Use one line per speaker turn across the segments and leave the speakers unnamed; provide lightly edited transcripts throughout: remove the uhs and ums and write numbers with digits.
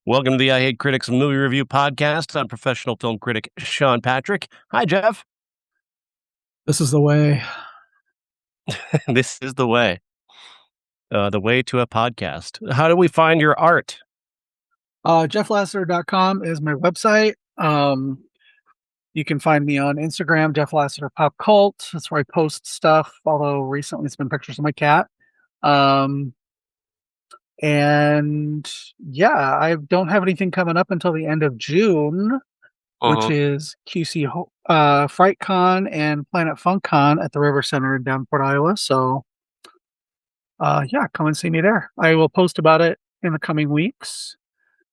Welcome to the I Hate Critics Movie Review Podcast. I'm professional film critic Sean Patrick. Hi, Jeff.
This is the way.
This is the way to a podcast. How do we find your art?
JeffLassiter.com is my website. You can find me on Instagram, Jeff Lassiter Pop Cult. That's where I post stuff, although recently it's been pictures of my cat. And yeah, I don't have anything coming up until the end of June, which is QC FrightCon and Planet FunkCon at the River Center in Davenport, Iowa. So yeah, come and see me there. I will post about it in the coming weeks.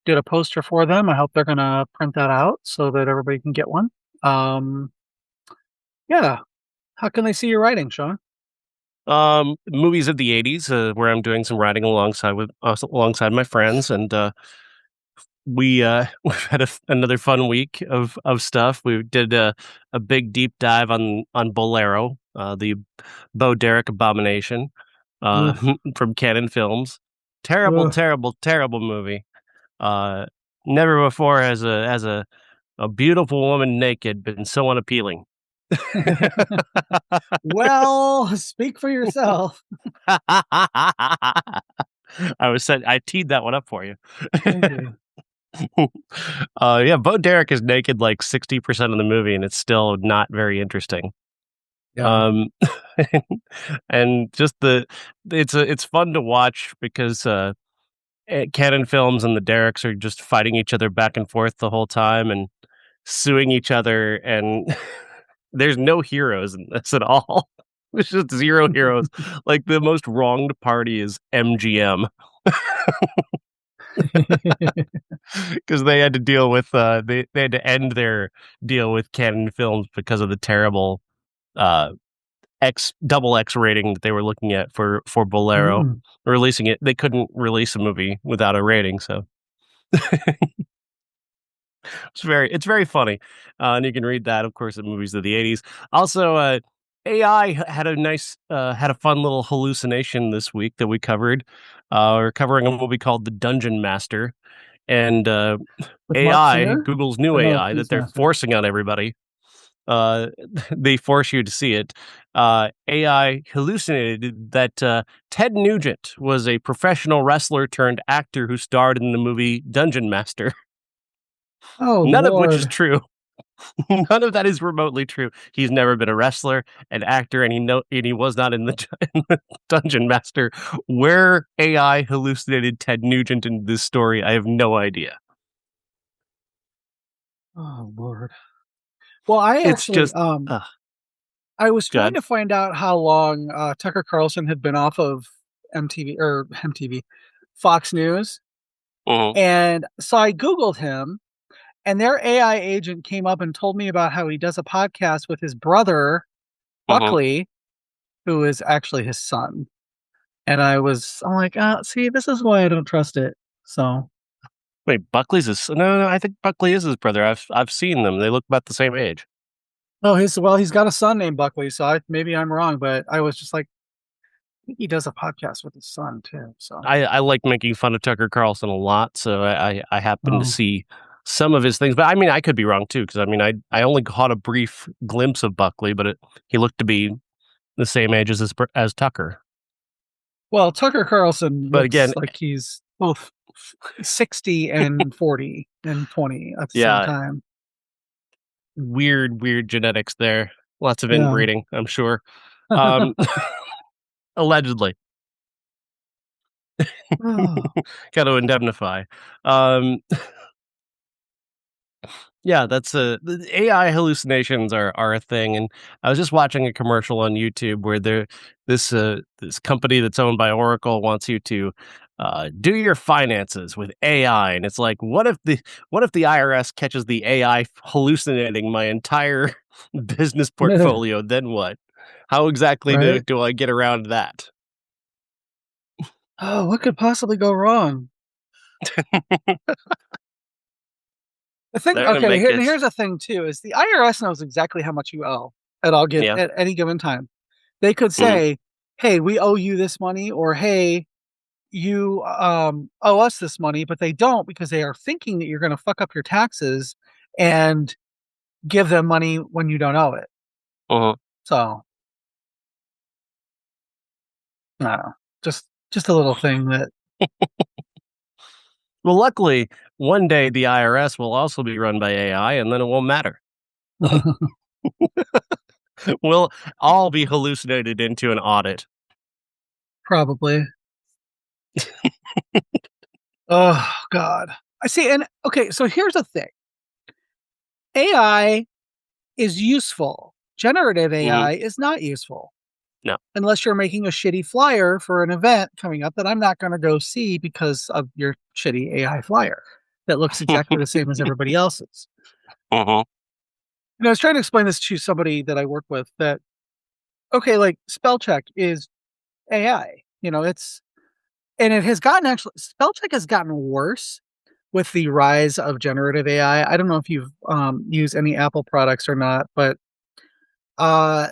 Did a poster for them. I hope they're going to print that out so that everybody can get one. Yeah. How can they see your writing, Sean?
Movies of the 80s, where I'm doing some writing alongside my friends, and we've had another fun week of stuff. We did a big deep dive on Bolero, the Bo Derek abomination from Canon Films. Terrible movie. Never before has a beautiful woman naked been so unappealing.
Well, speak for yourself.
I teed that one up for you. Yeah, Bo Derek is naked like 60% of the movie, and it's still not very interesting. Yeah. And just it's fun to watch because Canon Films and the Derricks are just fighting each other back and forth the whole time and suing each other, and there's no heroes in this at all. There's just zero heroes. Like, the most wronged party is MGM. Because they had to deal with they had to end their deal with Canon Films because of the terrible double X rating that they were looking at for Bolero. Releasing it, they couldn't release a movie without a rating, so it's very funny, and you can read that, of course, at Movies of the 80s. Also, AI had a fun little hallucination this week that we covered. We're covering a movie called The Dungeon Master, and AI, Google's new AI that they're forcing on everybody. They force you to see it. AI hallucinated that Ted Nugent was a professional wrestler turned actor who starred in the movie Dungeon Master.
Oh,
None
Lord.
of which is true. None of that is remotely true. He's never been a wrestler, an actor, and he was not in the Dungeon Master. Where AI hallucinated Ted Nugent in this story, I have no idea.
Oh, Lord. Well, I actually, I was trying to find out how long Tucker Carlson had been off of Fox News. And so I Googled him, and their AI agent came up and told me about how he does a podcast with his brother, Buckley, who is actually his son. And I'm like, see, this is why I don't trust it. So.
Wait, Buckley's his... No, I think Buckley is his brother. I've seen them. They look about the same age.
Oh, he's got a son named Buckley, so maybe I'm wrong, but I was just like, I think he does a podcast with his son too. So
I like making fun of Tucker Carlson a lot, so I happen to see some of his things, but I mean, I could be wrong too, because I mean, I only caught a brief glimpse of Buckley, but he looked to be the same age as Tucker.
Well, Tucker Carlson looks like he's both 60 and 40 and 20 at the same time.
Weird genetics there. Lots of inbreeding, I'm sure. Allegedly. Got to indemnify. Yeah, that's the AI hallucinations are a thing, and I was just watching a commercial on YouTube where this company that's owned by Oracle wants you to do your finances with AI, and it's like, what if the IRS catches the AI hallucinating my entire business portfolio? Then what? How exactly do I get around that?
Oh, what could possibly go wrong? The thing, here's the thing too: is the IRS knows exactly how much you owe at any given time. They could say, "Hey, we owe you this money," or "Hey, you owe us this money, but they don't because they are thinking that you're going to fuck up your taxes and give them money when you don't owe it.
Uh-huh.
So I don't know, just a little thing that
Well, luckily, one day the IRS will also be run by AI, and then it won't matter. We'll all be hallucinated into an audit.
probably. Oh God, I see. And okay, so here's the thing: AI is useful. Generative
Hmm.
AI is not useful
No.
unless you're making a shitty flyer for an event coming up that I'm not going to go see because of your shitty AI flyer that looks exactly the same as everybody else's.
Uh-huh.
And I was trying to explain this to somebody that I work with that, okay, like spell check is AI, and it has gotten actually, spell check has gotten worse with the rise of generative AI. I don't know if you've used any Apple products or not, but uh,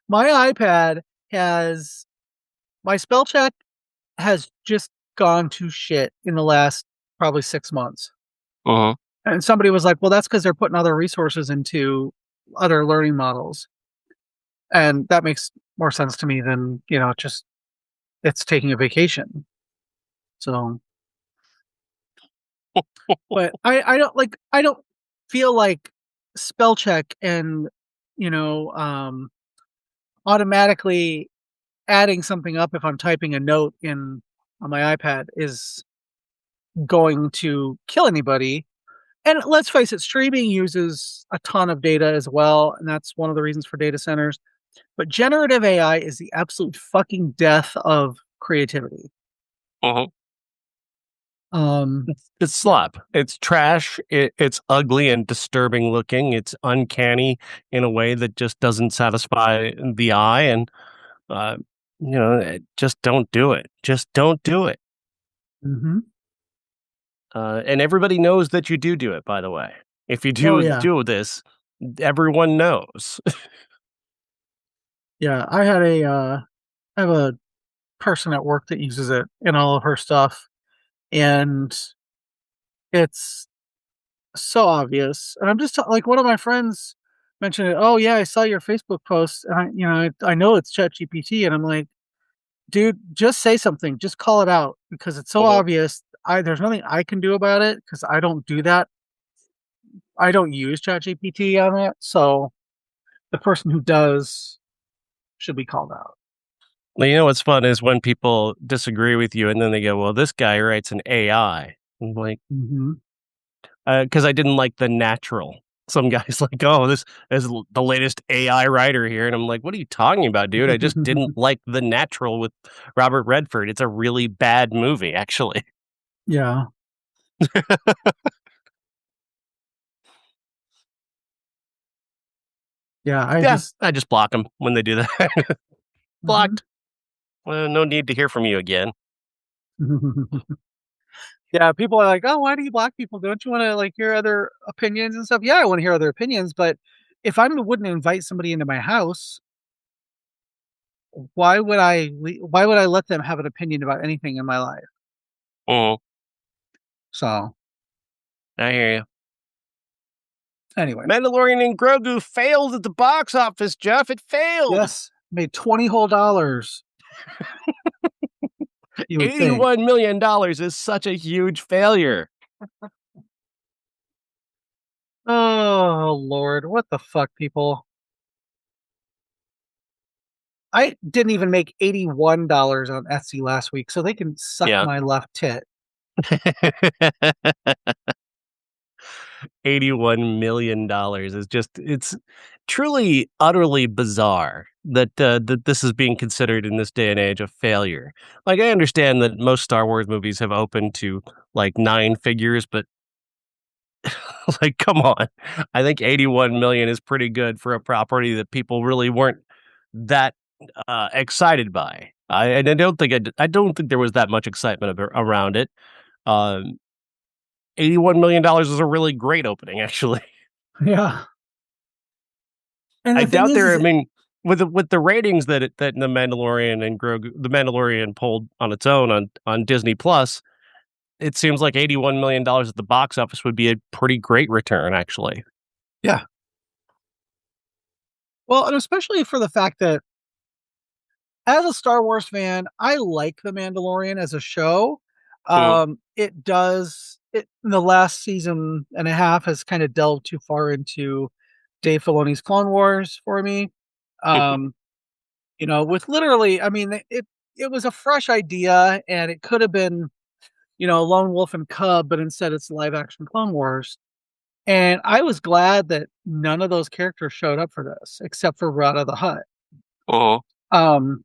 my iPad has, my spell check has just gone to shit in the last probably 6 months.
Uh-huh.
And somebody was like, well, that's because they're putting other resources into other learning models. And that makes more sense to me than, just it's taking a vacation. So, but I don't feel like spell check and, you know, um, automatically adding something up if I'm typing a note in on my iPad is going to kill anybody. And let's face it, streaming uses a ton of data as well, and that's one of the reasons for data centers. But generative AI is the absolute fucking death of creativity.
Uh-huh.
Um,
It's slop. It's trash. It's ugly and disturbing looking. It's uncanny in a way that just doesn't satisfy the eye. And, uh, just don't do it. Just don't do it.
mhm.
And everybody knows that you do it, by the way. If you
Oh
do
yeah,
do this, everyone knows.
yeah. I have a person at work that uses it in all of her stuff, and it's so obvious. And I'm just like one of my friends mentioned it. Oh yeah, I saw your Facebook post, and I know it's ChatGPT, and I'm like, dude, just say something, just call it out because it's so
Uh-huh.
obvious. There's nothing I can do about it because I don't do that. I don't use ChatGPT on it, so the person who does should be called out.
Well, you know what's fun is when people disagree with you and then they go, well, this guy writes an AI. I'm like,
Hmm.
because I didn't like the natural. Some guys like, oh, this is the latest AI writer here, and I'm like, what are you talking about, dude? I just didn't like the natural with Robert Redford. It's a really bad movie, actually.
Yeah, yeah. I
Yeah,
just
I just block them when they do that.
mhm.
Blocked. No need to hear from you again.
Yeah, people are like, "Oh, why do you block people? Don't you want to like hear other opinions and stuff?" Yeah, I want to hear other opinions, but if I wouldn't invite somebody into my house, why would I let them have an opinion about anything in my life?
Mm,
So,
I hear you.
anyway,
Mandalorian and Grogu failed at the box office, Jeff. It failed.
yes, made 20 whole dollars, you would think.
$81 million is such a huge failure.
Oh, Lord, what the fuck, people? I didn't even make $81 on Etsy last week, so they can suck
Yeah.
my left tit.
$81 million is just it's truly utterly bizarre that this is being considered in this day and age a failure. Like I understand that most Star Wars movies have opened to like nine figures, but like come on. I think 81 million is pretty good for a property that people really weren't that excited by. I don't think I don't think there was that much excitement around it. Um, $81 is a really great opening, actually.
Yeah. And
I
the thing
doubt there. I
is
mean, with the ratings that the Mandalorian and Grogu, the Mandalorian pulled on its own on Disney Plus, it seems like $81 million at the box office would be a pretty great return, actually.
Yeah. Well, and especially for the fact that as a Star Wars fan, I like The Mandalorian as a show.
Mm,
It does it in the last season and a half has kind of delved too far into Dave Filoni's Clone Wars for me. Um, with literally, I mean, it was a fresh idea, and it could have been, Lone Wolf and Cub, but instead it's live action Clone Wars. And I was glad that none of those characters showed up for this, except for Rada the Hutt,
uh-huh.
um,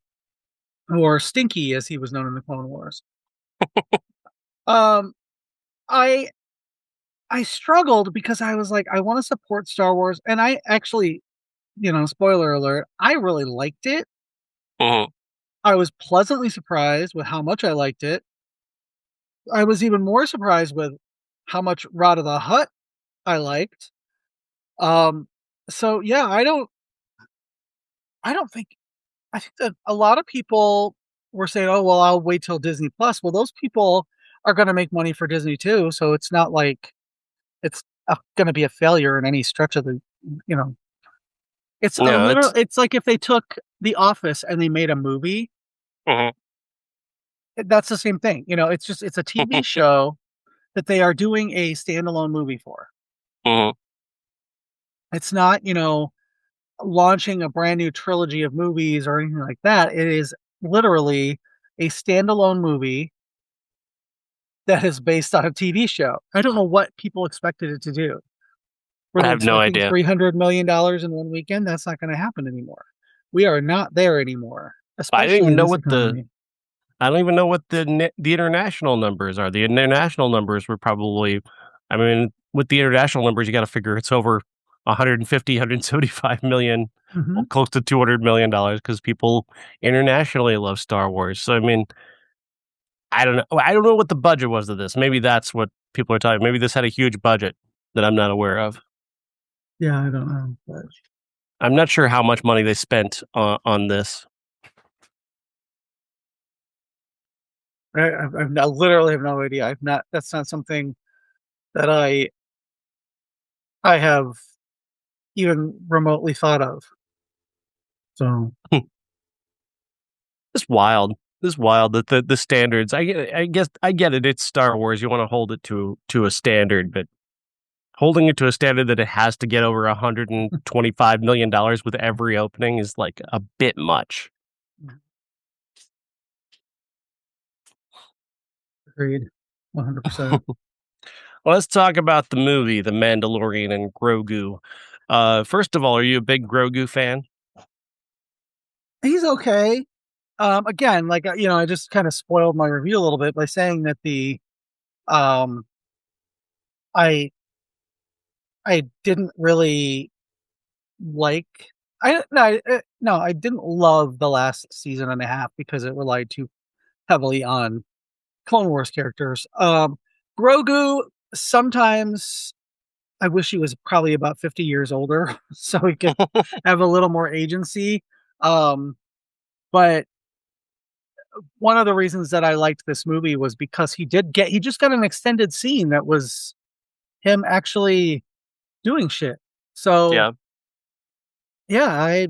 or Stinky, as he was known in the Clone Wars. Um, I I struggled because I was like, I want to support Star Wars, and I actually, spoiler alert, I really liked it.
Uh-huh.
I was pleasantly surprised with how much I liked it. I was even more surprised with how much Rada the Hutt I liked. Um, so yeah, I don't think I think that a lot of people were saying, "Oh, well, I'll wait till Disney Plus." Well, those people are going to make money for Disney too, so it's not like it's going to be a failure in any stretch of the, you know. It's a
No,
little.
it's
It's like if they took The Office and they made a movie.
uh-huh.
That's the same thing. It's a TV show that they are doing a standalone movie for.
Uh-huh.
It's not, launching a brand new trilogy of movies or anything like that. It is literally a standalone movie that is based on a TV show. I don't know what people expected it to do. Were
I
they
have no
expecting
idea.
$300 million in one weekend? That's not going to happen anymore. We are not there anymore,
I didn't
especially
even
in
know
this
what the
economy.
I don't even know what the international numbers are. The international numbers were probably, I mean, with the international numbers, you got to figure it's over 150, 175 million,
Hmm.
well, close to $200 million because people internationally love Star Wars. So I mean, I don't know. I don't know what the budget was of this. Maybe that's what people are talking. Maybe this had a huge budget that I'm not aware of.
Yeah, I don't know. But
I'm not sure how much money they spent on this.
I literally have no idea. I've not. That's not something that I have even remotely thought of. So
It's wild. It's wild that the standards. I guess I get it. It's Star Wars. You want to hold it to a standard, but holding it to a standard that it has to get over $125 million with every opening is like a bit much.
agreed, 100%.
Well, let's talk about the movie, The Mandalorian and Grogu. First of all, are you a big Grogu fan?
He's okay. Again, like I just kind of spoiled my review a little bit by saying that the um I I didn't really like I no I, no I didn't love the last season and a half because it relied too heavily on Clone Wars characters. Grogu, sometimes I wish he was probably about 50 years older so he could have a little more agency. Um, but one of the reasons that I liked this movie was because he just got an extended scene that was him actually doing shit. So
Yeah.
yeah,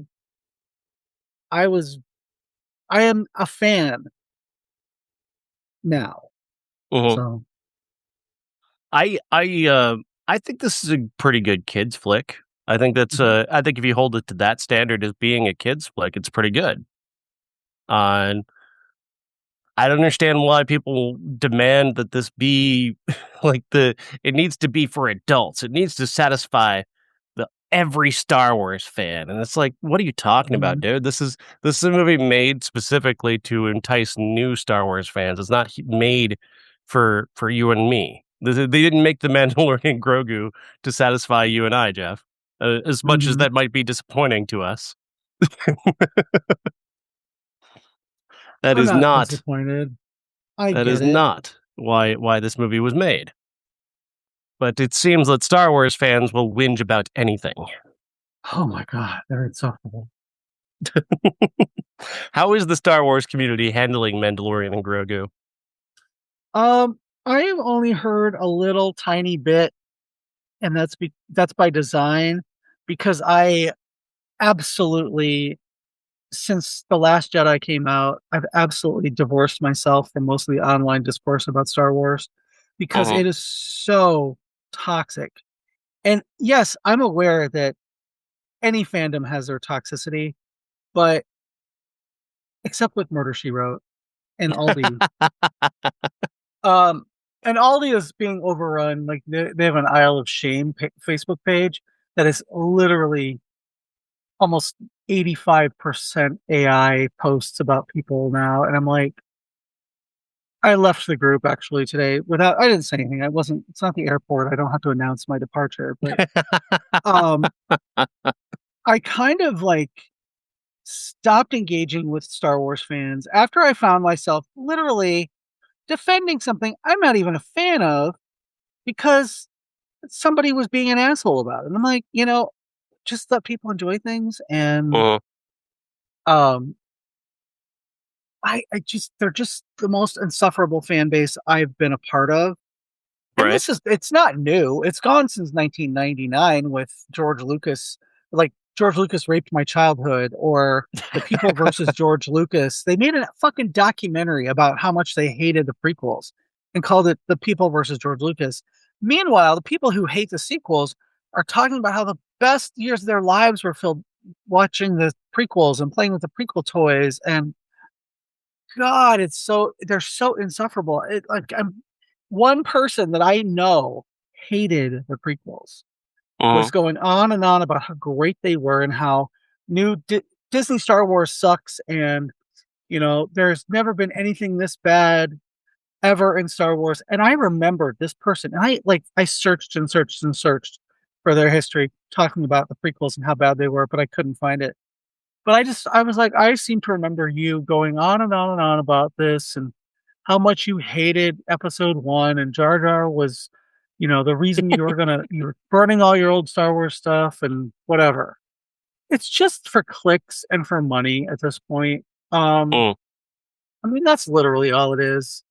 I was I am a fan now.
Mhm.
So
I I uh I think this is a pretty good kids flick. I think that's
mhm,
I think if you hold it to that standard as being a kids flick, it's pretty good. And I don't understand why people demand that this be like it needs to be for adults. It needs to satisfy the every Star Wars fan. And it's like, what are you talking about,
mhm,
dude? This is a movie made specifically to entice new Star Wars fans. It's not made for you and me. They didn't make the Mandalorian Grogu to satisfy you and I, Jeff. As much as
mhm.
that might be disappointing to us, that
I'm
is
not
not
disappointed. I
that is
get it.
not why this movie was made. But it seems that Star Wars fans will whinge about anything.
Oh my god, they're insufferable.
How is the Star Wars community handling Mandalorian and Grogu?
Um, I've only heard a little tiny bit, and that's by design because I absolutely since The Last Jedi came out, I've absolutely divorced myself from most of the online discourse about Star Wars because
Uh-huh.
it is so toxic. And yes, I'm aware that any fandom has their toxicity, but except with Murder She Wrote and Aldi. Um, and Aldi is being overrun. Like they have an Isle of Shame Facebook page that is literally almost 85% AI posts about people now. And I'm like, I left the group actually today without, I didn't say anything. I wasn't, it's not the airport. I don't have to announce my departure, but um, I kind of like stopped engaging with Star Wars fans after I found myself literally defending something I'm not even a fan of because somebody was being an asshole about it. And I'm like, just let people enjoy things. And
Uh-huh.
um, I just, they're just the most insufferable fan base I've been a part of. And
Right.
it's not new. It's gone since 1999 with George Lucas. Like George Lucas raped my childhood, or the people versus George Lucas. They made a fucking documentary about how much they hated the prequels and called it The People versus George Lucas. Meanwhile, the people who hate the sequels are talking about how the best years of their lives were filled watching the prequels and playing with the prequel toys. And God, they're so insufferable. I'm one person that I know hated the prequels was
Uh-huh.
going on and on about how great they were and how new Disney Star Wars sucks and there's never been anything this bad ever in Star Wars. And I remembered this person. And I searched and searched and searched for their history talking about the prequels and how bad they were, but I couldn't find it. But I was like, I seem to remember you going on and on and on about this and how much you hated episode one and Jar Jar was, the reason you were burning all your old Star Wars stuff and whatever. It's just for clicks and for money at this point. Um,
Uh-huh.
I mean, that's literally all it is.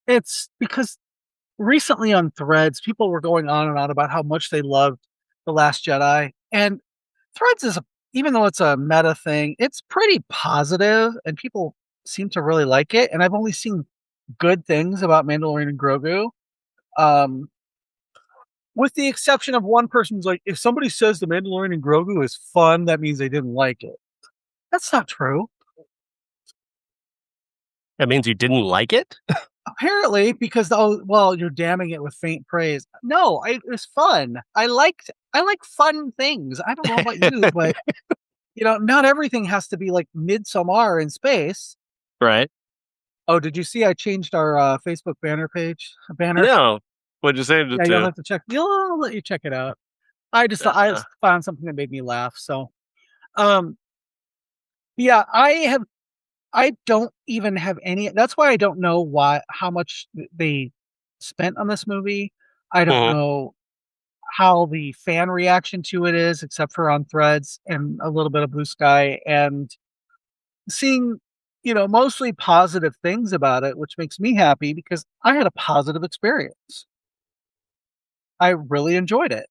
It's because recently on threads, people were going on and on about how much they loved The Last Jedi. And threads even though it's a meta thing, it's pretty positive and people seem to really like it. And I've only seen good things about Mandalorian and Grogu. Um, with the exception of one person who's like, if somebody says the Mandalorian and Grogu is fun, that means they didn't like it. That's not true.
That means you didn't like it?
Apparently, because well, you're damning it with faint praise. No, it was fun. I like fun things. I don't know about you, but not everything has to be like Midsommar in space.
Right.
Oh, did you see I changed our Facebook banner?
No. What'd you say to
Yeah, you'll
do?
have to check. I'll let you check it out. I
Uh,
just found something that made me laugh. So, um, yeah, I don't even have any. That's why I don't know how much they spent on this movie. I don't
uh-huh.
know how the fan reaction to it is, except for on Threads and a little bit of Blue Sky, and seeing mostly positive things about it, which makes me happy because I had a positive experience. I really enjoyed it.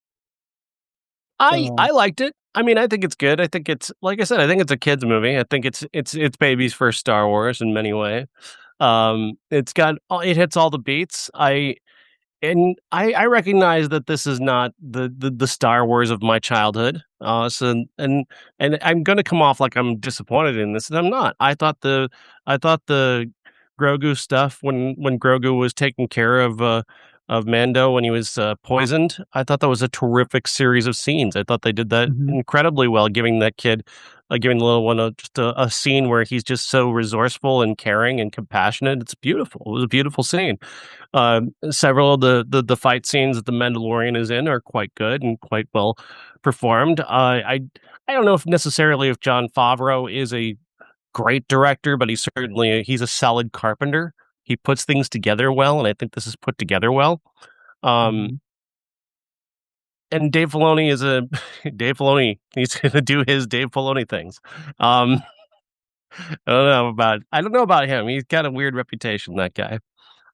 I
So,
liked it. I mean, I think it's good. I think it's like I said, I think it's a kids movie. I think it's baby's first Star Wars in many ways. It hits all the beats. I recognize that this is not the Star Wars of my childhood. And I'm going to come off like I'm disappointed in this, and I'm not. I thought the Grogu stuff when Grogu was taking care of Mando when he was poisoned. I thought that was a terrific series of scenes. I thought they did that
mhm,
incredibly well, giving that kid, giving the little one just a scene where he's just so resourceful and caring and compassionate. It's beautiful. It was a beautiful scene. Several of the fight scenes that the Mandalorian is in are quite good and quite well performed. I don't know if necessarily if Jon Favreau is a great director, but he's a solid carpenter. He puts things together well, and I think this is put together well. Um,
mhm.
and Dave Filoni is a Dave Filoni. He's going to do his Dave Filoni things. I don't know about him. He's got a weird reputation, that guy.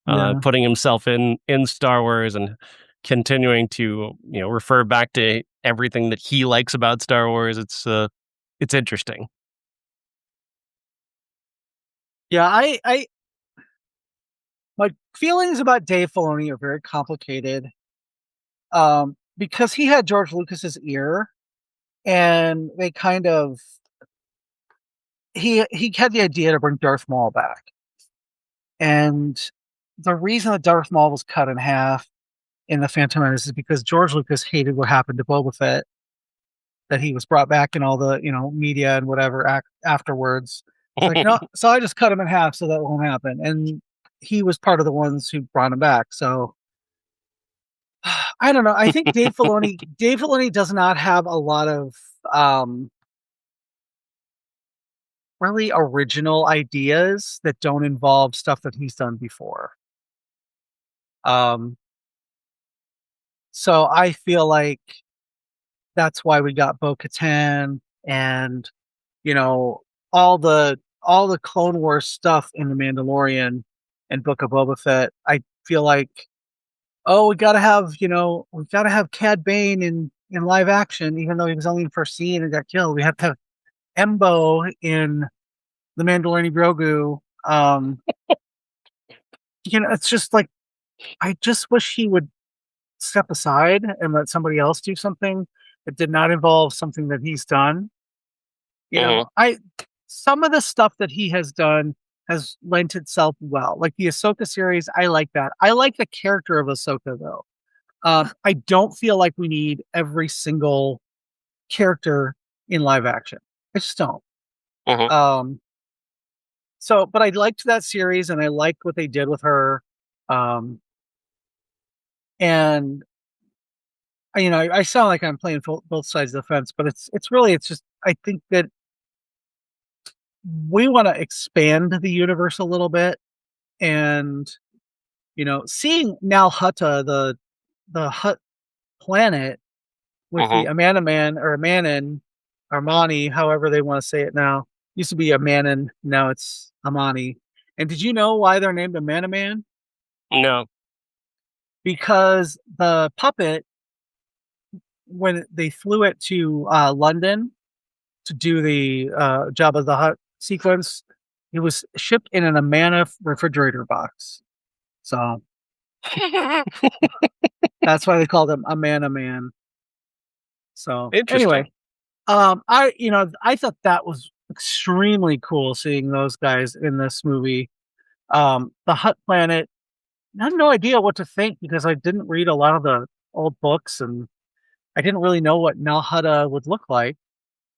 Yeah.
Putting himself in Star Wars and continuing to refer back to everything that he likes about Star Wars. It's interesting.
Yeah, I my feelings about Dave Filoni are very complicated. Because he had George Lucas's ear, and they kind of he had the idea to bring Darth Maul back, and the reason that Darth Maul was cut in half in the Phantom Menace is because George Lucas hated what happened to Boba Fett, that he was brought back in all the media and whatever afterwards. It's like, no, so I just cut him in half so that won't happen, and he was part of the ones who brought him back. So I don't know. I think Dave Filoni does not have a lot of really original ideas that don't involve stuff that he's done before. Um, so I feel like that's why we got Bo-Katan and you know all the Clone Wars stuff in the Mandalorian and Book of Boba Fett. I feel like, oh, we gotta have Cad Bane in live action, even though he was only in the first scene and got killed. We have to have Embo in the Mandalorian Grogu. It's just like, I just wish he would step aside and let somebody else do something that did not involve something that he's done.
Mhm.
I Some of the stuff that he has done has lent itself well. Like the Ahsoka series, I like that. I like the character of Ahsoka though. I don't feel like we need every single character in live action. I just don't.
Mhm.
Um, but I liked that series and I liked what they did with her. Um, and I sound like I'm playing both sides of the fence, but it's just, I think that we want to expand the universe a little bit, and seeing Nal Hutta, the Hut planet with the
Mhm.
Amana Man or Amanin, Armani, however they want to say it now. Used to be Amanin, now it's Amani. And did you know why they're named Amana Man?
No.
Because the puppet, when they flew it to London to do the Jabba the Hutt sequence, it was shipped in an Amana refrigerator box. So that's why they called him Amana Man. So
Interesting.
anyway, I thought that was extremely cool seeing those guys in this movie. The Hut Planet, I had no idea what to think because I didn't read a lot of the old books and I didn't really know what Nal Hutta would look like.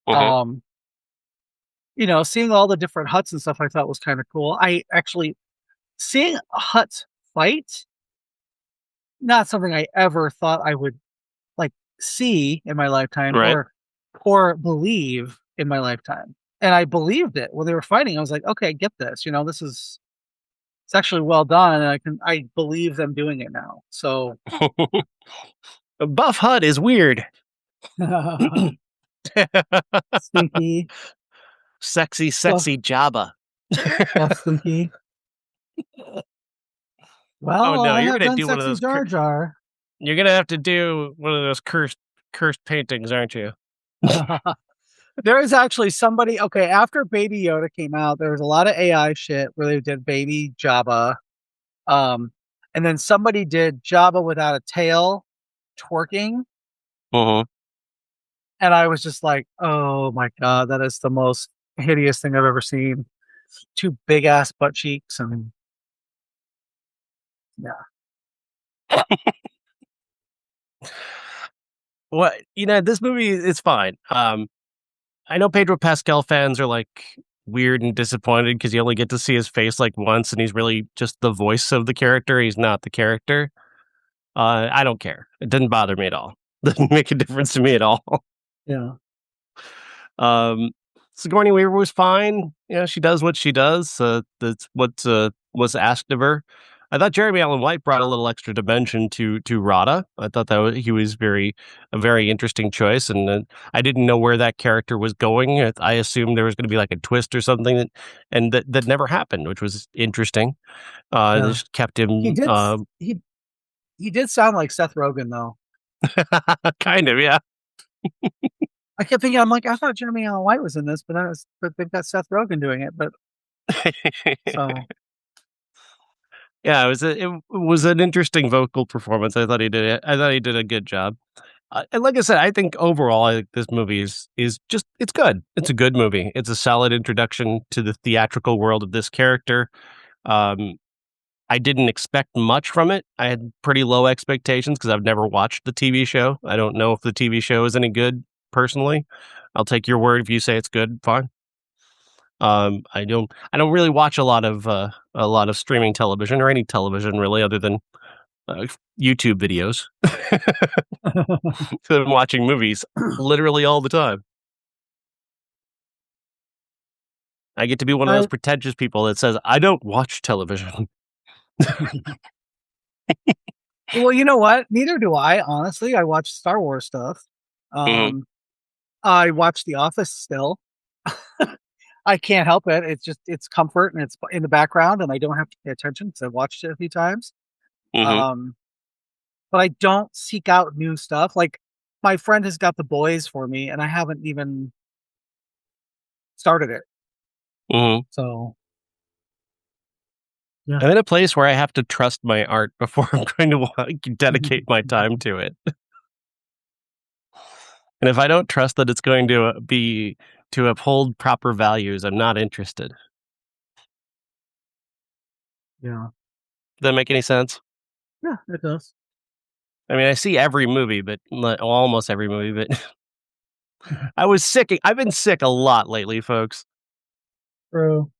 Mhm.
Um, Seeing all the different huts and stuff I thought was kind of cool. I actually seeing a hut fight, not something I ever thought I would like see in my lifetime
Right.
or believe in my lifetime. And I believed it when they were fighting. I was like, okay, I get this. It's actually well done, and I believe them doing it now. So
Buff Hut is weird.
stinky,
Sexy,
buff,
sexy Jabba.
buff stinky.
Oh
Well,
no,
I
you're
have
gonna
done
do one of
sexy
those.
Jar Jar.
You're gonna have to do one of those cursed paintings, aren't you?
There is actually somebody. Okay, after Baby Yoda came out, there was a lot of AI shit where they did Baby Jabba, um, and then somebody did Jabba without a tail, twerking,
Mhm.
and I was just like, "Oh my god, that is the most hideous thing I've ever seen." Two big ass butt cheeks, and yeah,
Well, this movie is fine. I know Pedro Pascal fans are like weird and disappointed because you only get to see his face like once, and he's really just the voice of the character. He's not the character. I don't care. It didn't bother me at all. Doesn't make a difference to me at all.
yeah.
Um, Sigourney Weaver was fine. She does what she does. That's what was asked of her. I thought Jeremy Allen White brought a little extra dimension to Rada. I thought he was a very interesting choice, and I didn't know where that character was going. I assumed there was going to be like a twist or something that never happened, which was interesting. They
Yeah.
just kept
He
him,
did he did sound like Seth Rogen though.
kind of, yeah.
I kept thinking, I'm like, I thought Jeremy Allen White was in this, but they've got Seth Rogen doing it. But so
Yeah, it was an interesting vocal performance. I thought he did a good job. And like I said, I think overall, I think this movie is just it's good. It's a good movie. It's a solid introduction to the theatrical world of this character. Um, I didn't expect much from it. I had pretty low expectations because I've never watched the TV show. I don't know if the TV show is any good personally. I'll take your word if you say it's good. Fine. I don't really watch a lot of streaming television or any television really, other than YouTube videos. So I'm watching movies literally all the time. I get to be one of those
I
pretentious people that says I don't watch television.
well, you know what? Neither do I. Honestly, I watch Star Wars stuff.
Mhm,
Um, I watch The Office still. I can't help it. It's just it's comfort and it's in the background, and I don't have to pay attention because I've watched it a few times.
mhm,
Um, but I don't seek out new stuff. Like my friend has got The Boys for me, and I haven't even started it.
mhm.
So yeah.
I'm in a place where I have to trust my art before I'm going to dedicate my time to it. And if I don't trust that it's going to be to uphold proper values, I'm not interested.
Yeah.
Does that make any sense?
Yeah, it does.
I mean, I see every movie, but almost every movie, but I was sick. I've been sick a lot lately, folks.
True.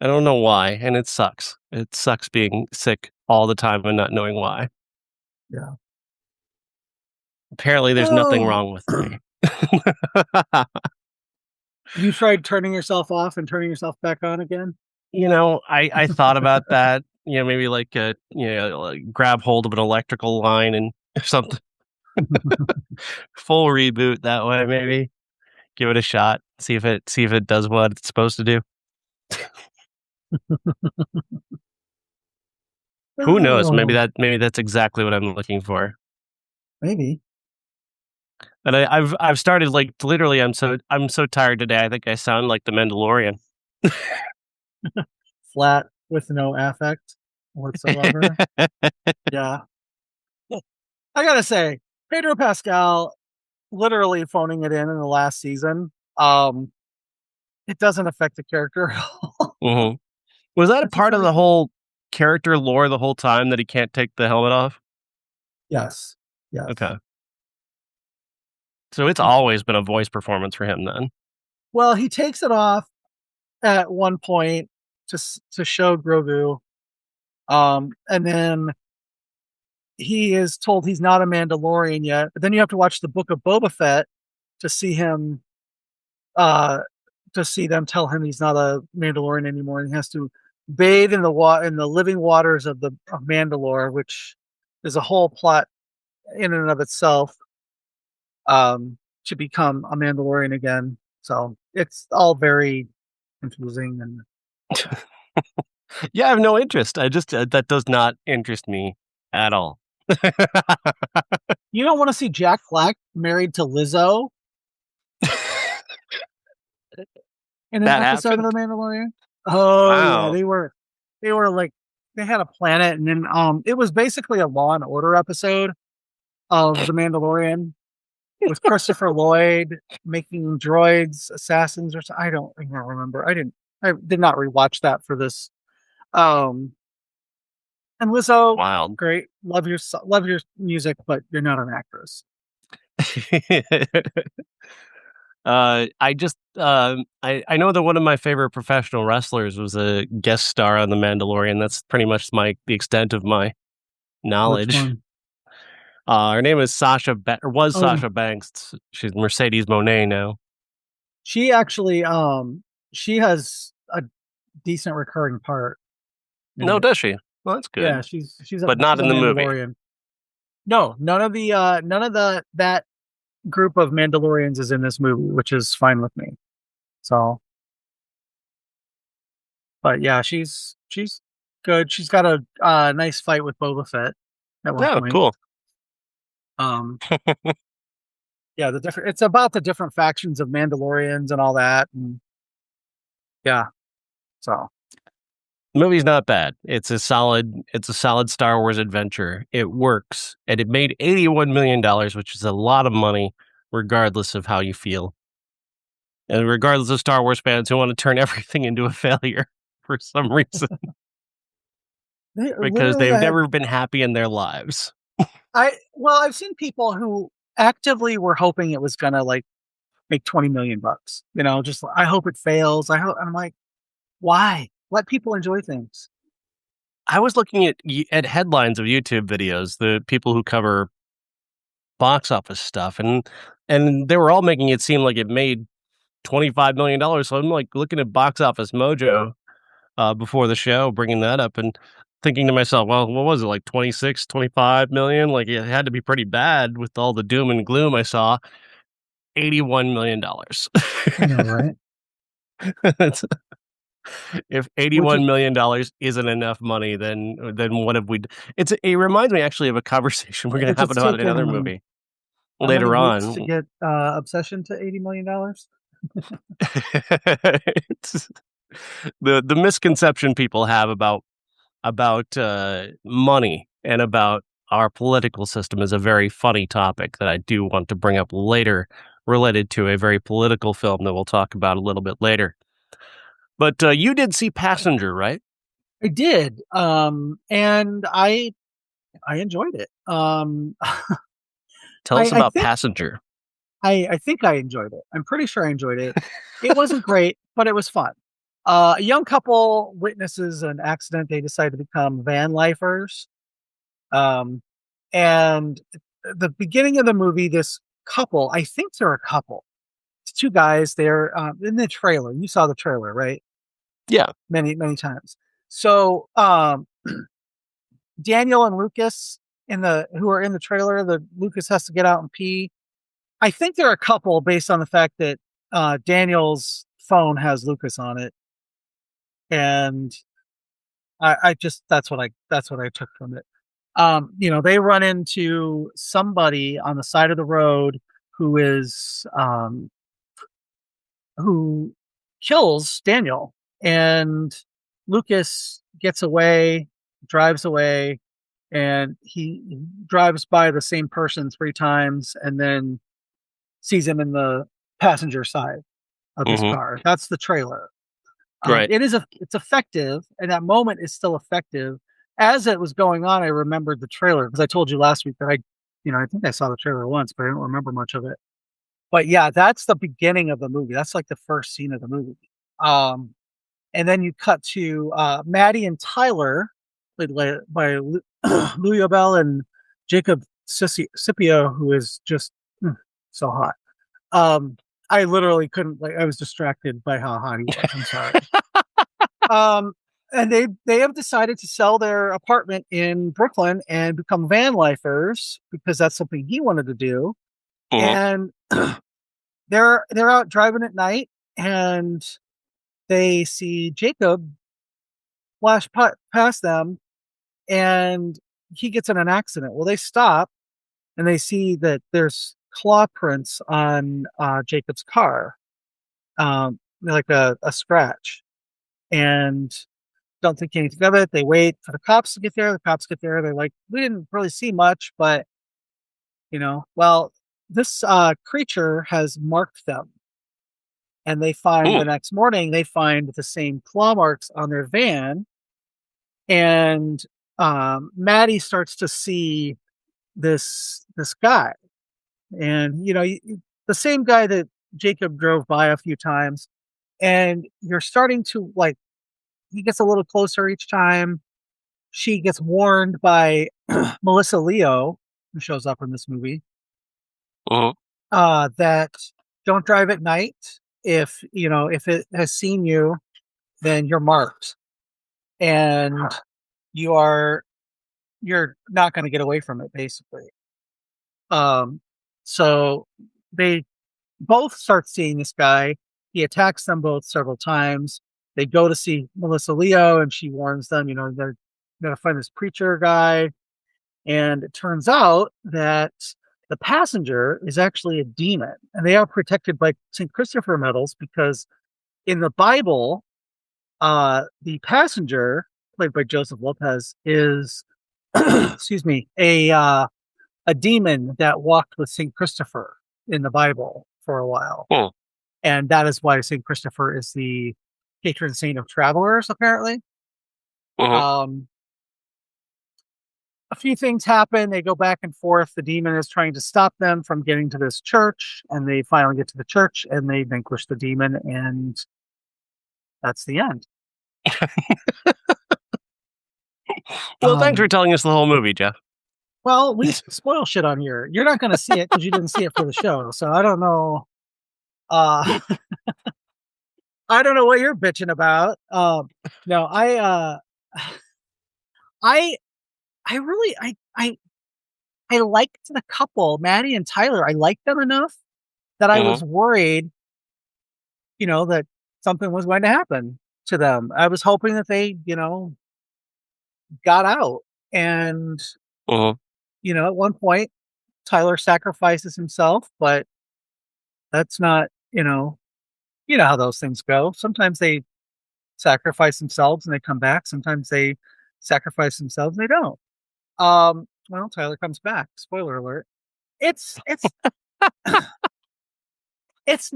I don't know why, and it sucks. It sucks being sick all the time and not knowing why.
Yeah.
Apparently, there's nothing
Oh.
wrong with me.
You tried turning yourself off and turning yourself back on again?
I thought about that. Maybe like like grab hold of an electrical line and something. Full reboot that way, maybe. Give it a shot. See if it does what it's supposed to do. Who knows?
Oh,
Maybe that's exactly what I'm looking for.
maybe.
And I've started like literally. I'm so tired today. I think I sound like the Mandalorian.
Flat with no affect whatsoever. Yeah. I gotta say, Pedro Pascal literally phoning it in the last season. It doesn't affect the character at all.
Mhm. Was that a
It's just
part of
very
the whole character lore the whole time that he can't take the helmet off?
yes. Yes.
Okay. So it's always been a voice performance for him then.
Well, he takes it off at one point to show Grogu. And then he is told he's not a Mandalorian yet. But then you have to watch the Book of Boba Fett to see him uh to see them tell him he's not a Mandalorian anymore, and he has to bathe in the living waters of Mandalore, which is a whole plot in and of itself, to become a Mandalorian again. So it's all very confusing, and
Yeah, I have no interest. I just that does not interest me at all.
you don't want to see Jack Black married to Lizzo in an
That
episode of The
happened?
Mandalorian. Oh yeah,
Wow.
they were like they had a planet, and then it was basically a Law and Order episode of The Mandalorian with Christopher Lloyd making droids assassins or something. I don't even remember. I did not rewatch that for this. Um, and Lizzo,
Wild.
great, love your music, but you're not an actress.
I just I know that one of my favorite professional wrestlers was a guest star on The Mandalorian. That's pretty much the extent of my
Which
knowledge.
one?
Her name is or was
Oh,
Sasha Banks. She's Mercedes Monet now.
she actually she has a decent recurring part in
No,
it.
does she? Well, that's
Yeah,
good,
she's a
but not in the movie.
Mandalorian. No, none of that group of Mandalorians is in this movie, which is fine with me. So, but yeah, she's good. She's got a nice fight with Boba Fett at one
No,
point.
cool.
Um, yeah, the different. It's about the different factions of Mandalorians and all that, and yeah. So
The movie's not bad. It's a solid Star Wars adventure. It works, and it made $81 million, which is a lot of money, regardless of how you feel, and regardless of Star Wars fans who want to turn everything into a failure for some reason because
literally,
they've never been happy in their lives.
I've seen people who actively were hoping it was gonna like make 20 million bucks. You know, just I hope it fails. I'm like, why? Let people enjoy things.
I was looking at headlines of YouTube videos, the people who cover box office stuff, and they were all making it seem like it made $25 million. So I'm like looking at Box Office Mojo before the show, bringing that up and thinking to myself, well, what was it, like 26, 25 million? Like it had to be pretty bad with all the doom and gloom I saw. $81 million.
I know, right?
If
Which is,
$81 million isn't enough money, then what have we? It reminds me actually of a conversation we're gonna
which
have
it's
about another
taken
movie
how many
later
weeks to
on.
get Obsession to $80 million?
It's- the misconception people have about money and about our political system is a very funny topic that I do want to bring up later, related to a very political film that we'll talk about a little bit later. But you did see Passenger, right?
I did, and I enjoyed it.
Tell us
I
about
think
Passenger.
I think I enjoyed it. I'm pretty sure I enjoyed it. It wasn't great, but it was fun. A young couple witnesses an accident. They decide to become van lifers. Um, and the beginning of the movie, this couple, I think they're a couple. It's two guys. They're in the trailer. You saw the trailer, right?
Yeah.
Many times. So Daniel and Lucas in the who are in the trailer, the Lucas has to get out and pee. I think they're a couple based on the fact that Daniel's phone has Lucas on it, and I just that's what I took from it. They run into somebody on the side of the road who is who kills Daniel, and Lucas gets away, drives away, and he drives by the same person 3 times, and then sees him in the passenger side of his
Hmm.
car. That's the trailer.
Right.
It's effective, and that moment is still effective. As it was going on, I remembered the trailer because I told you last week that I think I saw the trailer once, but I don't remember much of it. But yeah, that's the beginning of the movie. That's like the first scene of the movie. Um, and then you cut to Maddie and Tyler, played by Llobell and Jacob Scipio, who is just so hot. Um, I literally couldn't like I was distracted by how hot he was. I'm sorry. Um, and they have decided to sell their apartment in Brooklyn and become van lifers because that's something he wanted to do.
Hmm.
And they're out driving at night and they see Jacob flash past them and he gets in an accident. Well, they stop and they see that there's claw prints on Jacob's car, like a scratch, and don't think anything of it. They wait for the cops to get there. The cops get there. They're like, we didn't really see much, but well, this creature has marked them. And they find
Mm.
the next morning, they find the same claw marks on their van. And Maddie starts to see this guy, and the same guy that Jacob drove by a few times, and you're starting to like he gets a little closer each time. She gets warned by Melissa Leo, who shows up in this movie,
Hmm.
that don't drive at night. If it has seen you, then you're marked. And you are you're not going to get away from it, basically. Um, so they both start seeing this guy. He attacks them both several times. They go to see Melissa Leo, and she warns them, they're going to find this preacher guy. And it turns out that the passenger is actually a demon, and they are protected by St. Christopher medals because in the Bible, the passenger, played by Joseph Lopez, is, excuse me, a demon that walked with St. Christopher in the Bible for a while.
Hmm.
And that is why St. Christopher is the patron saint of travelers, apparently.
Mhm.
Um, a few things happen. They go back and forth. The demon is trying to stop them from getting to this church, and they finally get to the church and they vanquish the demon, and that's the end.
Well, thanks for
Um,
telling us the whole movie, Jeff.
well, we spoil shit on here. You're not going to see it because you didn't see it for the show, so I don't know. Uh, I don't know what you're bitching about. No, I, I really, I liked the couple, Maddie and Tyler. I liked them enough that I
Mhm.
was worried, that something was going to happen to them. I was hoping that they, got out. And,
Mhm.
at one point, Tyler sacrifices himself, but that's not, how those things go. Sometimes they sacrifice themselves and they come back. Sometimes they sacrifice themselves and they don't. Well, Tyler comes back. Spoiler alert. It's it's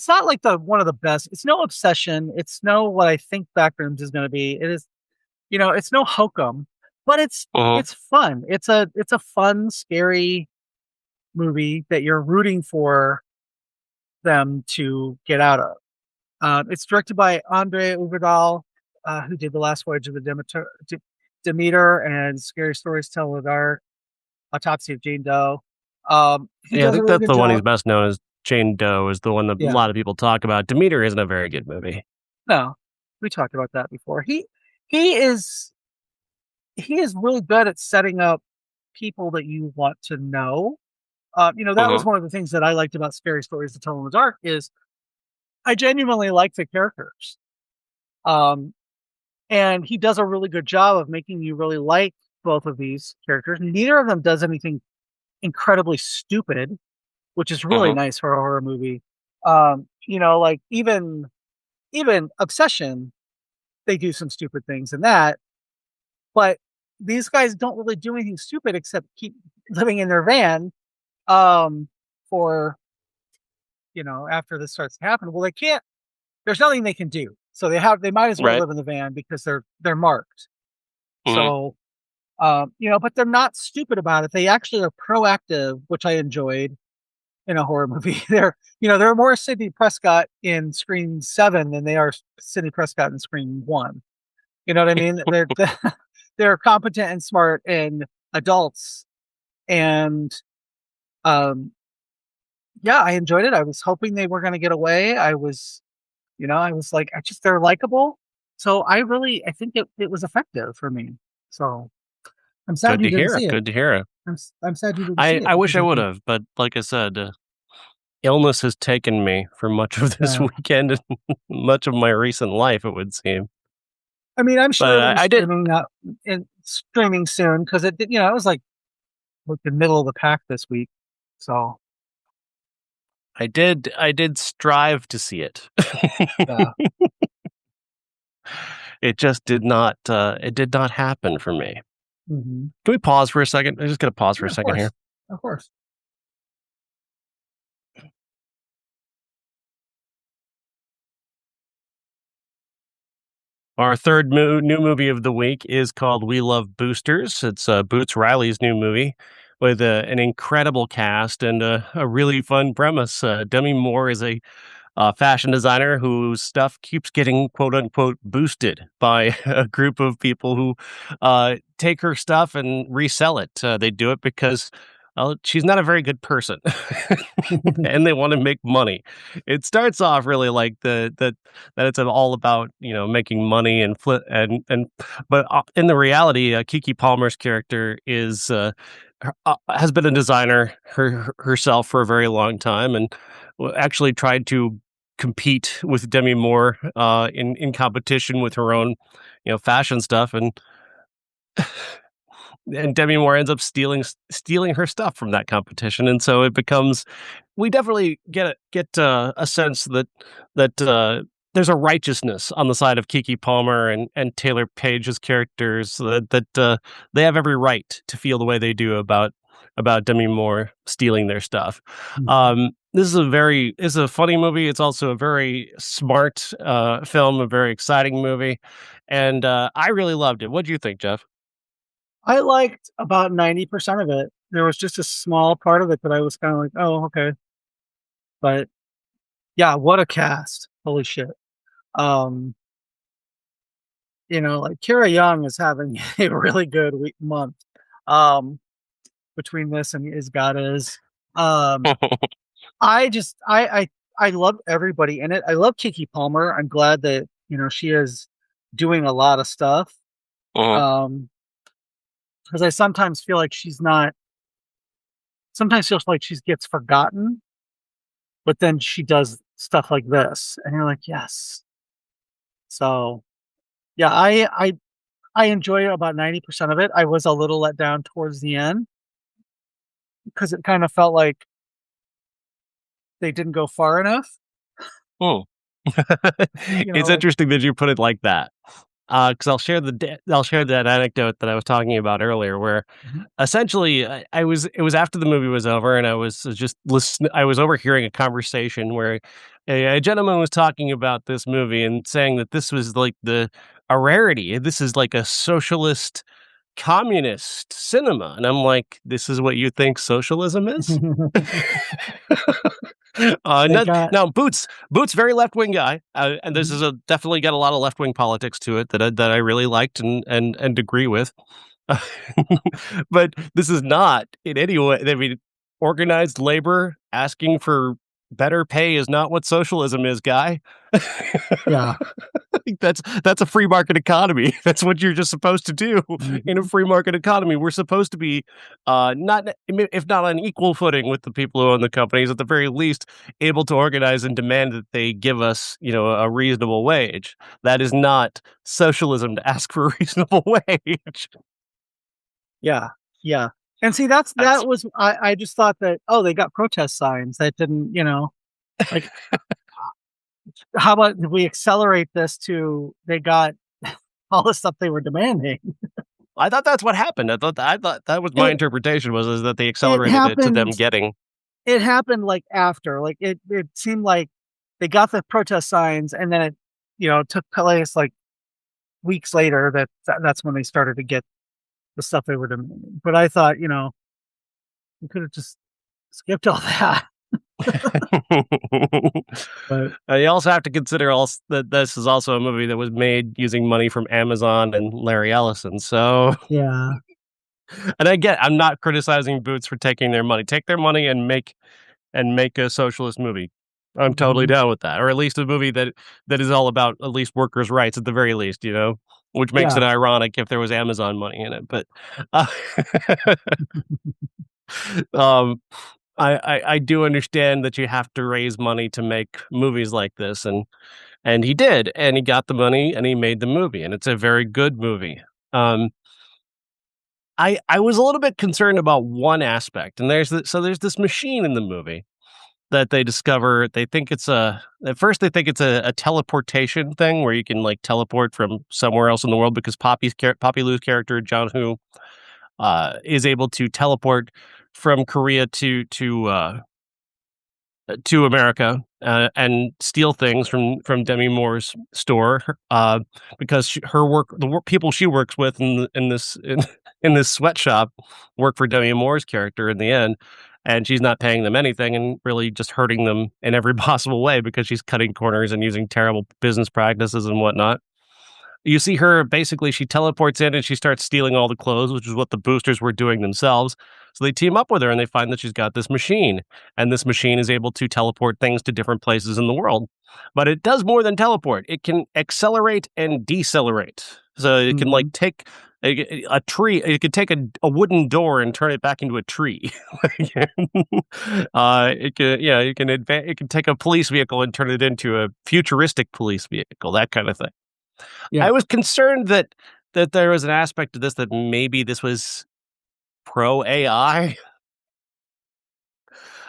not like the one of the best. It's no Obsession. It's no what I think Backrooms is going to be. It is, it's no Hokum, but
Mhm.
it's fun. It's a fun, scary movie that you're rooting for them to get out of. It's directed by Andre Ovredahl, who did The Last Voyage of the Demeter and Scary Stories Tell in the Dark, Autopsy of Jane Doe. He
Yeah, I
does a
think
really
that's
good
the one
job.
he's best known as. Jane Doe is the one that a
Yeah,
lot of people talk about. Demeter isn't a very good movie.
no, we talked about that before. He is he is really good at setting up people that you want to know. That was
Mhm.
one of the things that I liked about Scary Stories to Tell in the Dark is I genuinely like the characters. Um, and he does a really good job of making you really like both of these characters. Neither of them does anything incredibly stupid, which is really
Mhm.
nice for a horror movie. Like even Obsession, they do some stupid things in that, but these guys don't really do anything stupid except keep living in their van um for after this starts to happen. Well, they can't, there's nothing they can do. So they might as well
Right.
live in the van because they're marked.
Mhm.
So but they're not stupid about it. They actually are proactive, which I enjoyed in a horror movie. They're more Sidney Prescott in Scream 7 than they are Sidney Prescott in Scream 1. You know what I mean? They're competent and smart and adults. And um, yeah, I enjoyed it. I was hoping they were going to get away. I was like, they're likable. So I think it was effective for me. So I'm sad
Good
you
to
didn't
hear.
see it.
Good to hear.
I'm sad you didn't see
I
it
wish
because
I
I
would
think,
have, but like I said, illness has taken me for much of this
yeah.
weekend and much of my recent life, it would seem.
I mean, I'm
But
sure it'll be
I did,
streaming soon because it was like the middle of the pack this week. So
I did strive to see it.
yeah.
It just did not. It did not happen for me.
Hmm.
Can we pause for a second? I'm just gonna pause for
Yeah,
a
of
second here.
course, of course.
Our third new movie of the week is called We Love Boosters. It's Boots Riley's new movie with an incredible cast and a really fun premise. Demi Moore is a fashion designer whose stuff keeps getting quote unquote boosted by a group of people who take her stuff and resell it. They do it because she's not a very good person, and they want to make money. It starts off really like that it's all about making money and but in the reality, Kiki Palmer's character is has been a designer herself for a very long time, and actually tried to compete with Demi Moore in competition with her own fashion stuff, and Demi Moore ends up stealing her stuff from that competition, and so it becomes we definitely get a sense that there's a righteousness on the side of Kiki Palmer and Taylor Page's characters that they have every right to feel the way they do about Demi Moore stealing their stuff. This is a funny movie. It's also a very smart film, a very exciting movie, and I really loved it. What do you think, Jeff?
I liked about 90% of it. There was just a small part of it that I was kind of like, oh, okay. But yeah, what a cast. Holy shit. Um, like Kira Young is having a really good month. Um, between this and Izgada's. I just I love everybody in it. I love Kiki Palmer. I'm glad that, she is doing a lot of stuff. Because I sometimes feel like sometimes feels like she gets forgotten, but then she does stuff like this, and you're like, yes. So yeah, I enjoy about 90% of it. I was a little let down towards the end because it kind of felt like they didn't go far enough.
Oh, it's
Like,
interesting that you put it like that. Because I'll share that anecdote that I was talking about earlier, where essentially it was after the movie was over, and I was just listening. I was overhearing a conversation where a gentleman was talking about this movie and saying that this was like a rarity. This is like a socialist communist cinema, and I'm like, this is what you think socialism is?
they got
Now, Boots, very left wing guy, and this is definitely got a lot of left wing politics to it that I really liked and agree with. But this is not in any way. I mean, organized labor asking for better pay is not what socialism is, guy.
yeah.
That's a free market economy. That's what you're just supposed to do in a free market economy. We're supposed to be not, if not on equal footing with the people who own the companies, at the very least, able to organize and demand that they give us, a reasonable wage. That is not socialism to ask for a reasonable wage.
Yeah. Yeah. And see,
That's
that was I just thought that, oh, they got protest signs that didn't, like, how about we accelerate this to they got all the stuff they were demanding.
I thought that's what happened. I thought that was my
It
interpretation was is that they
it
accelerated it to them
happened
getting.
it happened like after. Like it seemed like they got the protest signs and then it, took place like weeks later that's when they started to get the stuff they were demanding. But I thought, we could have just skipped all that. But
You also have to consider also that this is also a movie that was made using money from Amazon and Larry Ellison. So,
yeah.
and I'm not criticizing Boots for taking their money. Take their money and make a socialist movie. I'm totally
Mhm.
down with that, or at least a movie that is all about at least workers' rights at the very least. Which makes it
Yeah.
ironic if there was Amazon money in it. But, uh, um, I do understand that you have to raise money to make movies like this, and he did, and he got the money, and he made the movie, and it's a very good movie. Um, I was a little bit concerned about one aspect, and there's this machine in the movie that they discover. They think it's at first they think it's a teleportation thing where you can like teleport from somewhere else in the world because Poppy Lou's character John Who is able to teleport from Korea to America and steal things from Demi Moore's store because the people she works with in this sweatshop work for Demi Moore's character in the end, and she's not paying them anything and really just hurting them in every possible way because she's cutting corners and using terrible business practices and whatnot. You see her basically, she teleports in and she starts stealing all the clothes, which is what the boosters were doing themselves. So they team up with her and they find that she's got this machine, and this machine is able to teleport things to different places in the world. But it does more than teleport. It can accelerate and decelerate. So it can
Hmm.
like take a tree. It could take a wooden door and turn it back into a tree. It can, yeah, it can take a police vehicle and turn it into a futuristic police vehicle, that kind of thing.
Yeah.
I was concerned that there was an aspect to this that maybe this was pro AI.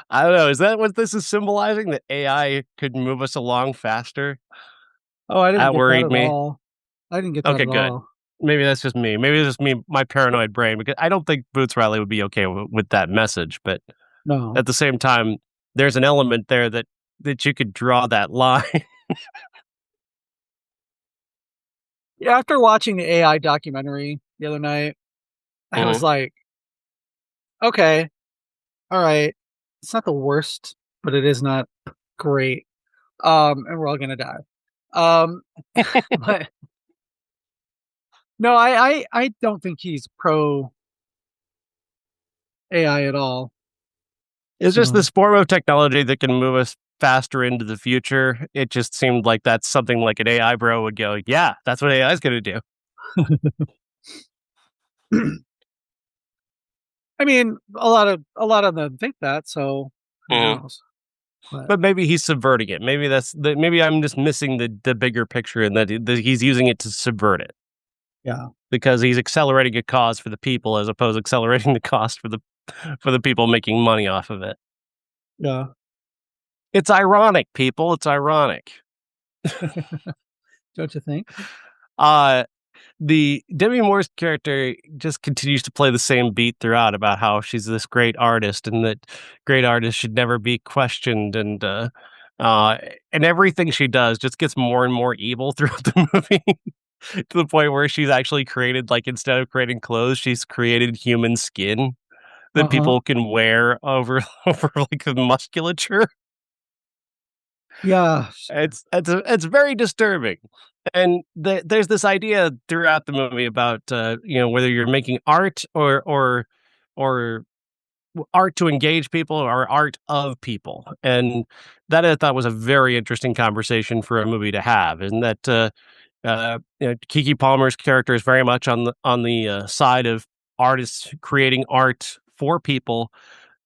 I don't know. Is that what this is symbolizing? That AI could move us along faster?
Oh, I didn't
That
get that
worried
at
me.
all. I didn't get that
Okay,
at
good.
all.
Maybe that's just me. Maybe it's just me, my paranoid brain, because I don't think Boots Riley would be okay with that message. But
No.
at the same time, there's an element there that you could draw that line.
Yeah, after watching the AI documentary the other night, I was
Mhm.
like, okay, all right. It's not the worst, but it is not great. And we're all gonna die. Um, but no, I don't think he's pro AI at all.
It's just
So
this form of technology that can move us faster into the future. It just seemed like that's something like an AI bro would go, yeah, that's what AI is going to do.
I mean, a lot of them think that, so who
Mhm.
knows? But
But maybe he's subverting it. Maybe I'm just missing the bigger picture, and that he's using it to subvert it
yeah,
because he's accelerating a cause for the people as opposed to accelerating the cost for the people making money off of it.
yeah,
It's ironic, people. It's ironic.
don't you think?
Uh the Demi Moore's character just continues to play the same beat throughout about how she's this great artist and that great artists should never be questioned, uh and everything she does just gets more and more evil throughout the movie to the point where she's actually created, like, instead of creating clothes, she's created human skin that
Uh-huh.
people can wear over over like the musculature.
Yeah.
It's very disturbing, and there's this idea throughout the movie about whether you're making art or art to engage people or art of people, and that I thought was a very interesting conversation for a movie to have, and that Kiki Palmer's character is very much on the side of artists creating art for people,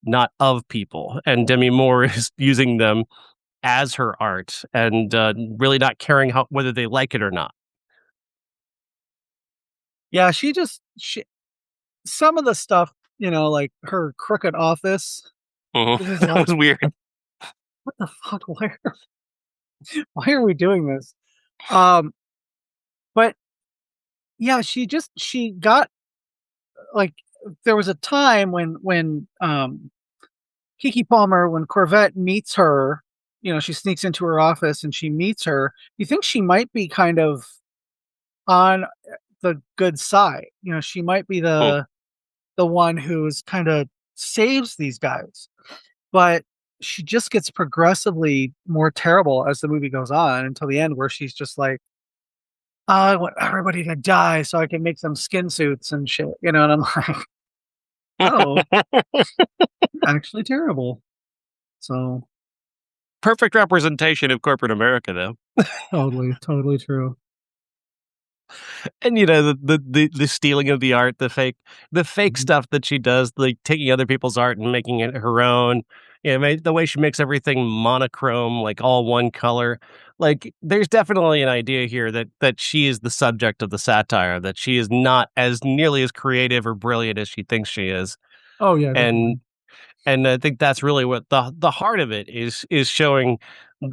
not of people, and Demi Moore is using them as her art and really not caring whether they like it or not.
Yeah, she some of the stuff, like her crooked office
Mhm.
is
That
like,
was weird.
what the fuck? Why are we doing this? Um, but yeah, she got like there was a time when Kiki Palmer, when Corvette meets her, she sneaks into her office and she meets her. You think she might be kind of on the good side. She might be
Mm.
the one who's kind of saves these guys. But she just gets progressively more terrible as the movie goes on until the end where she's just like, I want everybody to die so I can make them skin suits and shit, and I'm like, oh, actually terrible. So
Perfect representation of corporate America, though.
totally, totally true.
And the stealing of the art, the fake
Mhm.
stuff that she does, like taking other people's art and making it her own. The way she makes everything monochrome, like all one color. Like, there's definitely an idea here that she is the subject of the satire, that she is not as nearly as creative or brilliant as she thinks she is.
Oh yeah,
And
definitely.
and I think that's really what the heart of it is showing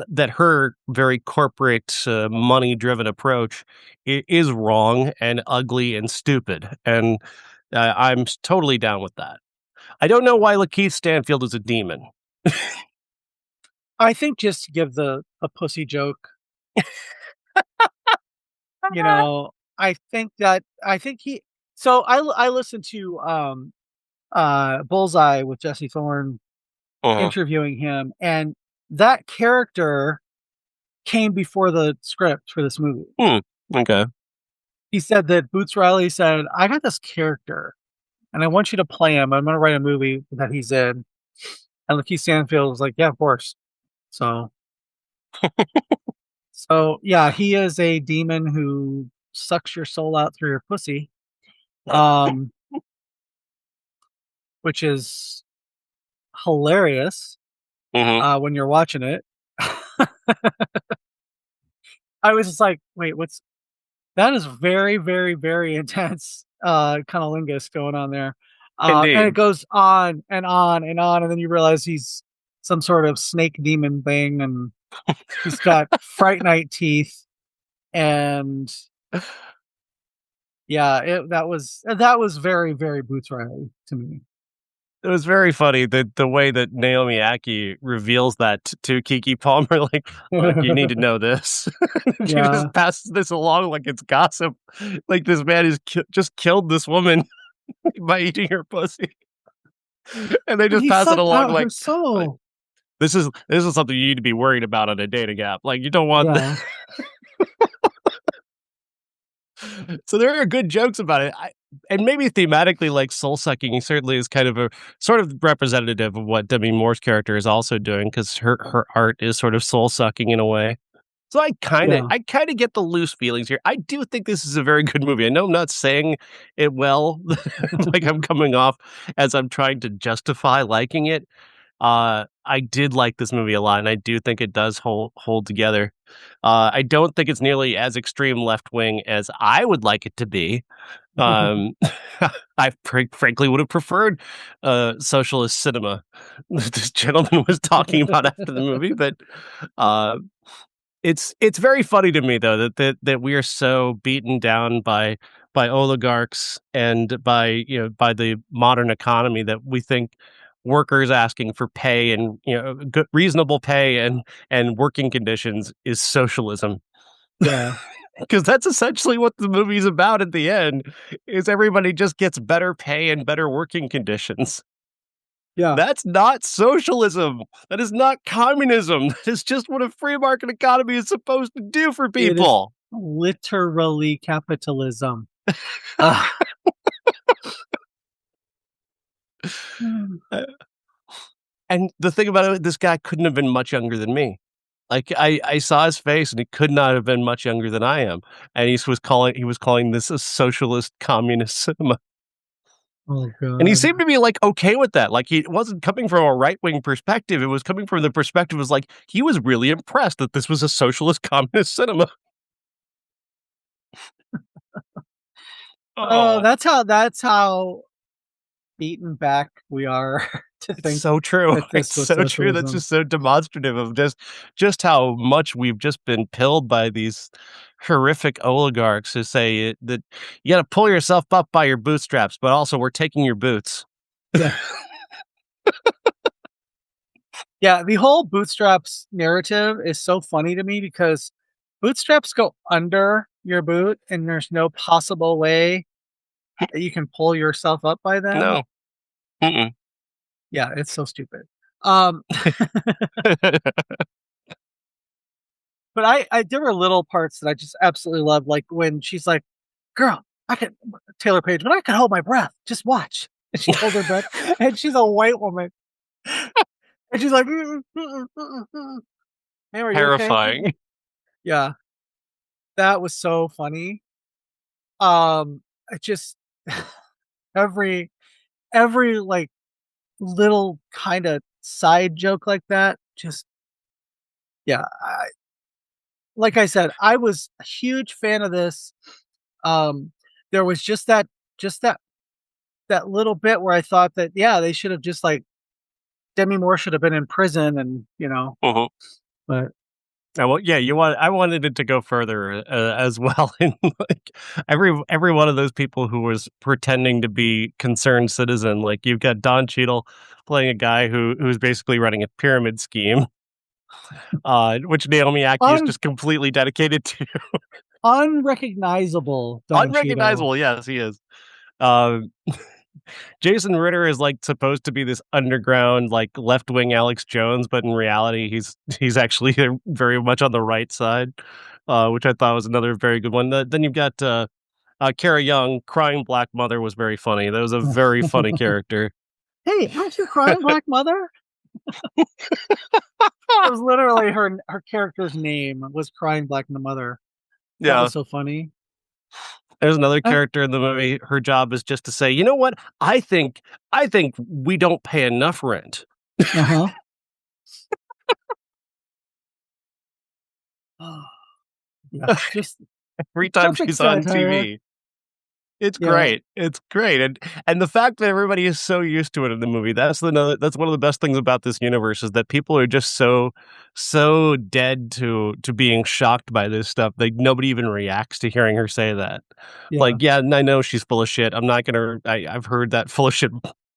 that her very corporate, money driven approach is wrong and ugly and stupid, and I'm totally down with that. I don't know why Lakeith Stanfield is a demon.
I think just to give the a pussy joke, I think he so I listened to Bullseye with Jesse Thorne
Uh-huh.
interviewing him, and that character came before the script for this movie.
Hmm. Okay.
he said that Boots Riley said, "I got this character, and I want you to play him. I'm going to write a movie that he's in." And Lakeith Stanfield was like, "Yeah, of course." So, so yeah, he is a demon who sucks your soul out through your pussy, um, which is hilarious
Hmm.
when you're watching it. I was just like, "Wait, what's that?" Is very, very, very intense cunnilingus going on there. And it
Indeed.
goes on and on and on, and then you realize he's some sort of snake demon thing, and he's got Fright Night teeth, and yeah, that was very, very Boots Riley to me.
It was very funny the way that Naomi Aki reveals that to Kiki Palmer, like, "Look, you need to know this." She
Yeah,
just passes this along like it's gossip. Like, this man has just killed this woman by eating her pussy, and they
and
just
he
pass it
sucked
along
out her
like,
soul.
this is something you need to be worried about on a dating app. Like, you don't want
Yeah,
So there are good jokes about it. And maybe thematically, like soul sucking, certainly is kind of a sort of representative of what Demi Moore's character is also doing because her art is sort of soul sucking in a way. So
yeah,
I kind of get the loose feelings here. I do think this is a very good movie. I know I'm not saying it well, like I'm coming off as I'm trying to justify liking it. I did like this movie a lot, and I do think it does hold together. I don't think it's nearly as extreme left wing as I would like it to be. Um, I frankly would have preferred socialist cinema. This gentleman was talking about after the movie, but uh, it's very funny to me though that we are so beaten down by oligarchs and by by the modern economy that we think workers asking for pay and good, reasonable pay and working conditions is socialism.
yeah,
Because that's essentially what the movie's about at the end is everybody just gets better pay and better working conditions.
yeah.
That's not socialism. That is not communism. That is just what a free market economy is supposed to do for
It is
people.
literally capitalism. Ah.
Uh, and the thing about it, this guy couldn't have been much younger than me. Like I saw his face and he could not have been much younger than I am. And he was calling this a socialist communist cinema.
Oh
And he
god.
seemed to be, like, okay with that, like, he wasn't coming from a right-wing perspective, it was coming from the perspective was, like, he was really impressed that this was a socialist communist cinema.
Oh,
Oh,
that's how beaten back we are to
it's
think
so true,
that this
it's
was
so true, that's
socialism.
just so demonstrative of just how much we've just been pilled by these horrific oligarchs who say that you gotta pull yourself up by your bootstraps, but also we're taking your boots.
Yeah. Yeah, the whole bootstraps narrative is so funny to me because bootstraps go under your boot and there's no possible way that you can pull yourself up by them.
No, mm-mm.
Yeah, it's so stupid. Um, but I there were little parts that I just absolutely loved, like when she's like, "Girl, I can Taylor Page, but I can hold my breath. Just watch." And she holds her breath, and she's a white woman, and she's like, "Mm, mm, mm, mm." "Hey, are you okay?"
Terrifying.
Yeah, that was so funny. I just every like little kind of side joke like that, just yeah. Like I said, I was a huge fan of this. Um, there was just that little bit where I thought that yeah, they should have just like Demi Moore should have been in prison, and
Mhm.
but
Well, yeah, I wanted it to go further, as well, and, like, every one of those people who was pretending to be concerned citizen, like, you've got Don Cheadle playing a guy who's basically running a pyramid scheme, which Naomi Ackie is
un
just completely dedicated to.
unrecognizable Don Cheadle.
Unrecognizable, yes, he is. Um, Jason Ritter is, like, supposed to be this underground, like, left-wing Alex Jones, but in reality, he's actually very much on the right side, which I thought was another very good one. Then you've got, Kara Young, crying black mother, was very funny. That was a very funny character.
Hey, aren't you crying, Black Mother? It was literally her character's name was crying Black Mother. That
Yeah.
was so funny.
There's another
Uh
character in the movie. Her job is just to say, you know what? I think we don't pay enough rent.
huh. Yeah, just
Every time
perfect
she's on
satire.
TV. It's
Yeah,
great. It's great. And the fact that everybody is so used to it in the movie, that's one of the best things about this universe is that people are just so dead to being shocked by this stuff. Like nobody even reacts to hearing her say that.
yeah,
Like, yeah, and I know she's full of shit. I'm not gonna I've heard that full of shit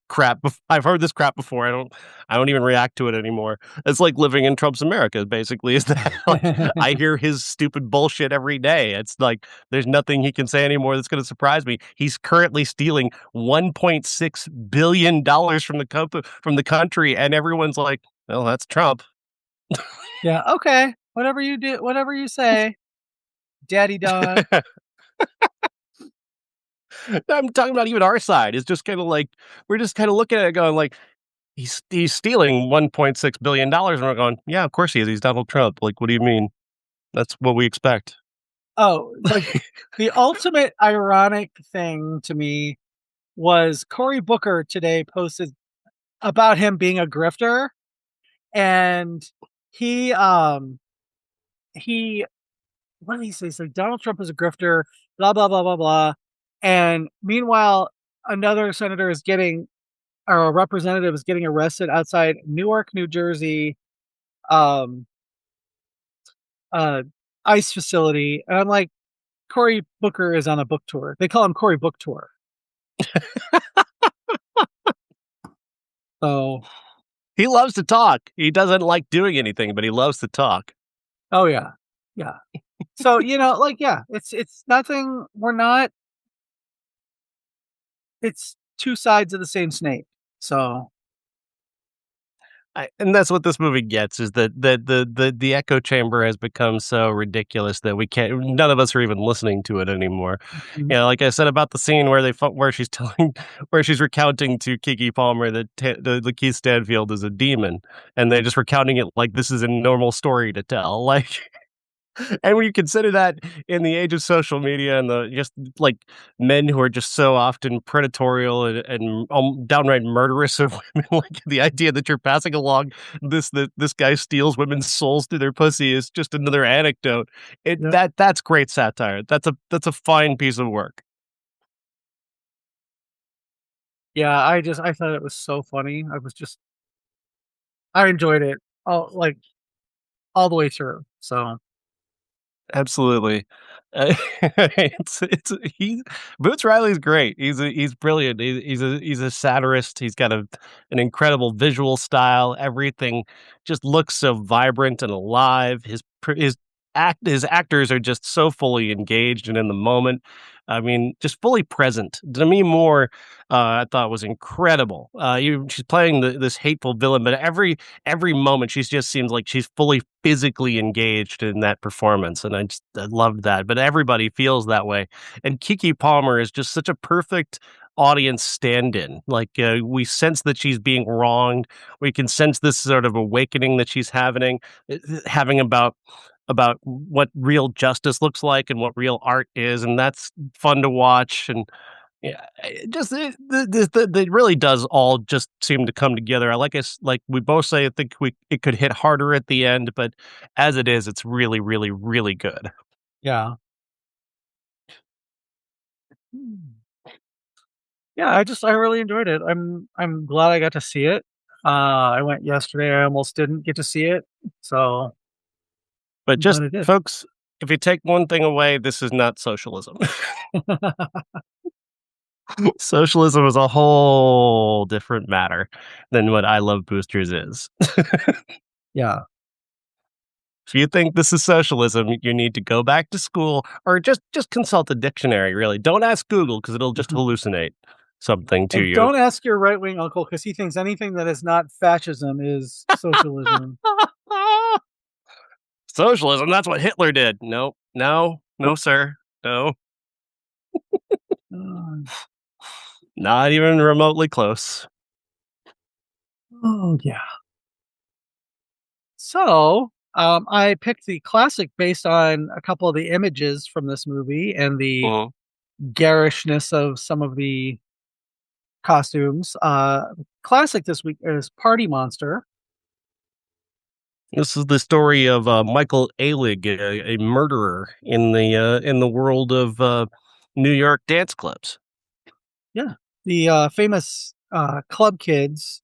crap. I've heard this crap before. I don't even react to it anymore. It's like living in Trump's America, basically, is that like I hear his stupid bullshit every day. It's like there's nothing he can say anymore that's going to surprise me. He's currently stealing $1.6 billion from the country, and everyone's like, "Well, that's Trump."
yeah. Okay, whatever you do, whatever you say, Daddy Don.
I'm talking about even our side. It's just kind of like we're just kind of looking at it, going like, he's stealing $1.6 billion, and we're going, yeah, of course he is. He's Donald Trump. Like, what do you mean? That's what we expect.
Oh, like the ultimate ironic thing to me was Cory Booker today posted about him being a grifter, and he he what did he say? So Donald Trump is a grifter, blah blah blah blah blah. And meanwhile, another senator is getting or a representative is getting arrested outside Newark, New Jersey, um, uh, ICE facility. And I'm like, Cory Booker is on a book tour. They call him Cory Book Tour. So,
He loves to talk. He doesn't like doing anything, but he loves to talk.
oh yeah, yeah. So like yeah, it's nothing. We're not. It's two sides of the same snake. So
And that's what this movie gets is that the echo chamber has become so ridiculous that we can't. None of us are even listening to it anymore.
mm,
You know, like I said about the scene where where she's telling, where she's recounting to Kiki Palmer that the Keith Stanfield is a demon, and they're just recounting it like this is a normal story to tell. Like, and when you consider that in the age of social media and the just like men who are just so often predatory and downright murderous of women, like the idea that you're passing along this guy steals women's souls through their pussy is just another anecdote.
yeah,
That's great satire. That's a fine piece of work.
yeah. I thought it was so funny. I enjoyed it all the way through. So
Absolutely. It's he Boots Riley's great. He's brilliant. He's a satirist. He's got an incredible visual style. Everything just looks so vibrant and alive. His actors are just so fully engaged and in the moment. I mean, just fully present. Demi Moore, I thought was incredible. She's playing this hateful villain, but every moment she just seems like she's fully physically engaged in that performance, and I loved that. But everybody feels that way, and Kiki Palmer is just such a perfect audience stand-in. Like we sense that she's being wronged. We can sense this sort of awakening that she's having about what real justice looks like and what real art is, and that's fun to watch. And yeah, it really does all just seem to come together. I like us, like we both say, I think it could hit harder at the end, but as it is, it's really, really, really good.
yeah. Mm. Yeah, I really enjoyed it. I'm glad I got to see it. I went yesterday. I almost didn't get to see it, so
But
I'm
just
glad I did.
folks, if you take one thing away, this is not socialism. Socialism is a whole different matter than what I Love Boosters is.
Yeah.
If you think this is socialism, you need to go back to school or just consult a dictionary, really. Don't ask Google because it'll just hallucinate something to
And
you.
don't ask your right wing uncle because he thinks anything that is not fascism is socialism.
Socialism, that's what Hitler did. No, no, no, sir. No.
Uh,
Not even remotely close.
oh yeah. So, I picked the classic based on a couple of the images from this movie and the
Mhm.
garishness of some of the costumes. Classic this week is Party Monster.
This is the story of Michael Alig, a murderer in the world of New York dance clubs.
Yeah. The famous club kids.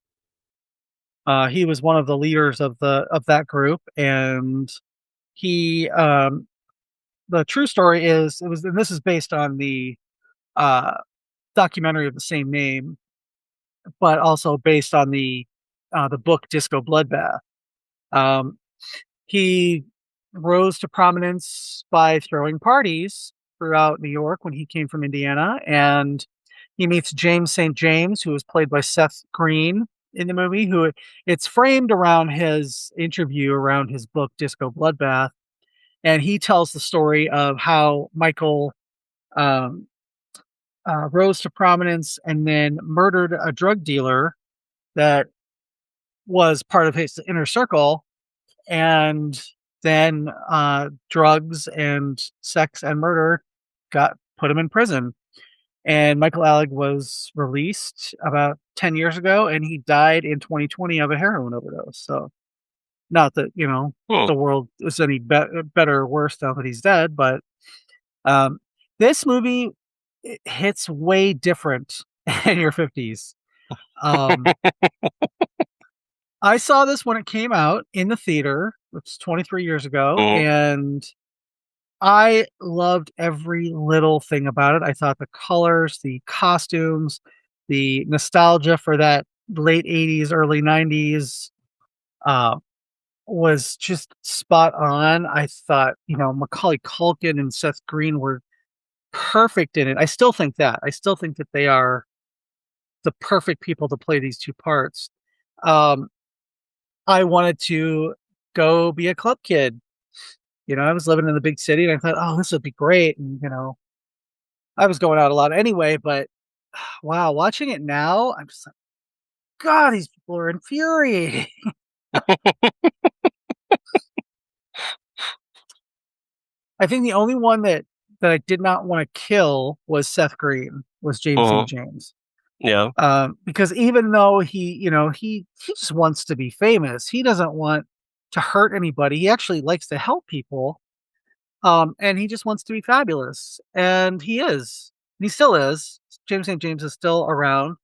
He was one of the leaders of that group, and he the true story is it was and this is based on the uh documentary of the same name, but also based on the book Disco Bloodbath. Um, he rose to prominence by throwing parties throughout New York when he came from Indiana, and he meets James St. James, who was played by Seth Green in the movie. Who it's framed around his interview around his book Disco Bloodbath, and he tells the story of how Michael um, rose to prominence and then murdered a drug dealer that was part of his inner circle, and then drugs and sex and murder got put him in prison. And Michael Alec was released about 10 years ago, and he died in 2020 of a heroin overdose. So, not that
Hmm.
the world is any better or worse now that he's dead, but um, this movie it hits way different in your 50s. Um, I saw this when it came out in the theater, which was 23 years ago,
Mhm.
and I loved every little thing about it. I thought the colors, the costumes, the nostalgia for that late 80s, early 90s uh, was just spot on. I thought, Macaulay Culkin and Seth Green were perfect in it. I still think that. I still think that they are the perfect people to play these two parts. Um, I wanted to go be a club kid. I was living in the big city and I thought, oh, this would be great. And, I was going out a lot anyway, but wow, watching it now, I'm just like, God, these people are infuriating. I think the only one that I did not want to kill was Seth Green, was James St.
Mhm.
James.
Yeah.
Because even though he just wants to be famous, he doesn't want to hurt anybody. He actually likes to help people. And he just wants to be fabulous. And he is. He still is. James St. James is still around.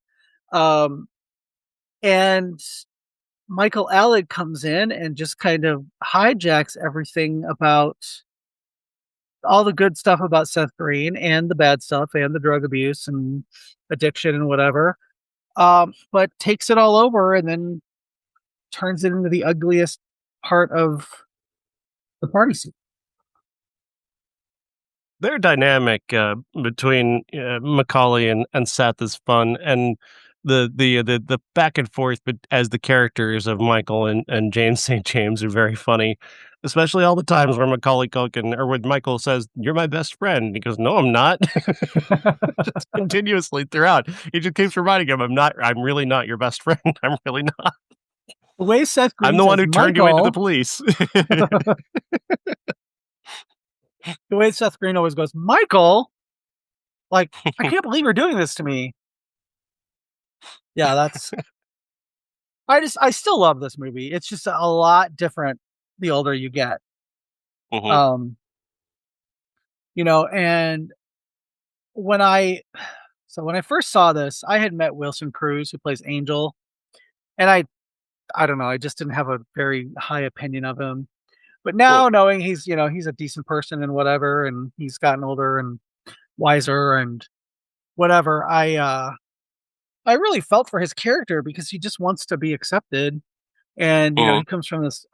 Um, and Michael Alec comes in and just kind of hijacks everything about all the good stuff about Seth Green and the bad stuff and the drug abuse and addiction and whatever. But takes it all over and then turns it into the ugliest part of the party scene.
Their dynamic between Macaulay and Seth is fun, and the back and forth, but as the characters of Michael and James St. James are very funny, especially all the times where Macaulay Culkin or when Michael says, "You're my best friend," and he goes, "No, I'm not." Just continuously throughout, he just keeps reminding him, "I'm not. I'm really not your best friend. I'm really not.
The way Seth
I'm
Green
the one
says
who turned you into the
Michael,
police."
the way Seth Green always goes, Michael, like, I can't believe you're doing this to me. Yeah, I still love this movie. It's just a lot different the older you get.
Mhm.
Um, and when I when I first saw this, I had met Wilson Cruz, who plays Angel, and I don't know, I just didn't have a very high opinion of him. But
Huh.
now knowing he's a decent person and whatever, and he's gotten older and wiser and whatever, I really felt for his character because he just wants to be accepted. And,
Mhm.
he comes from this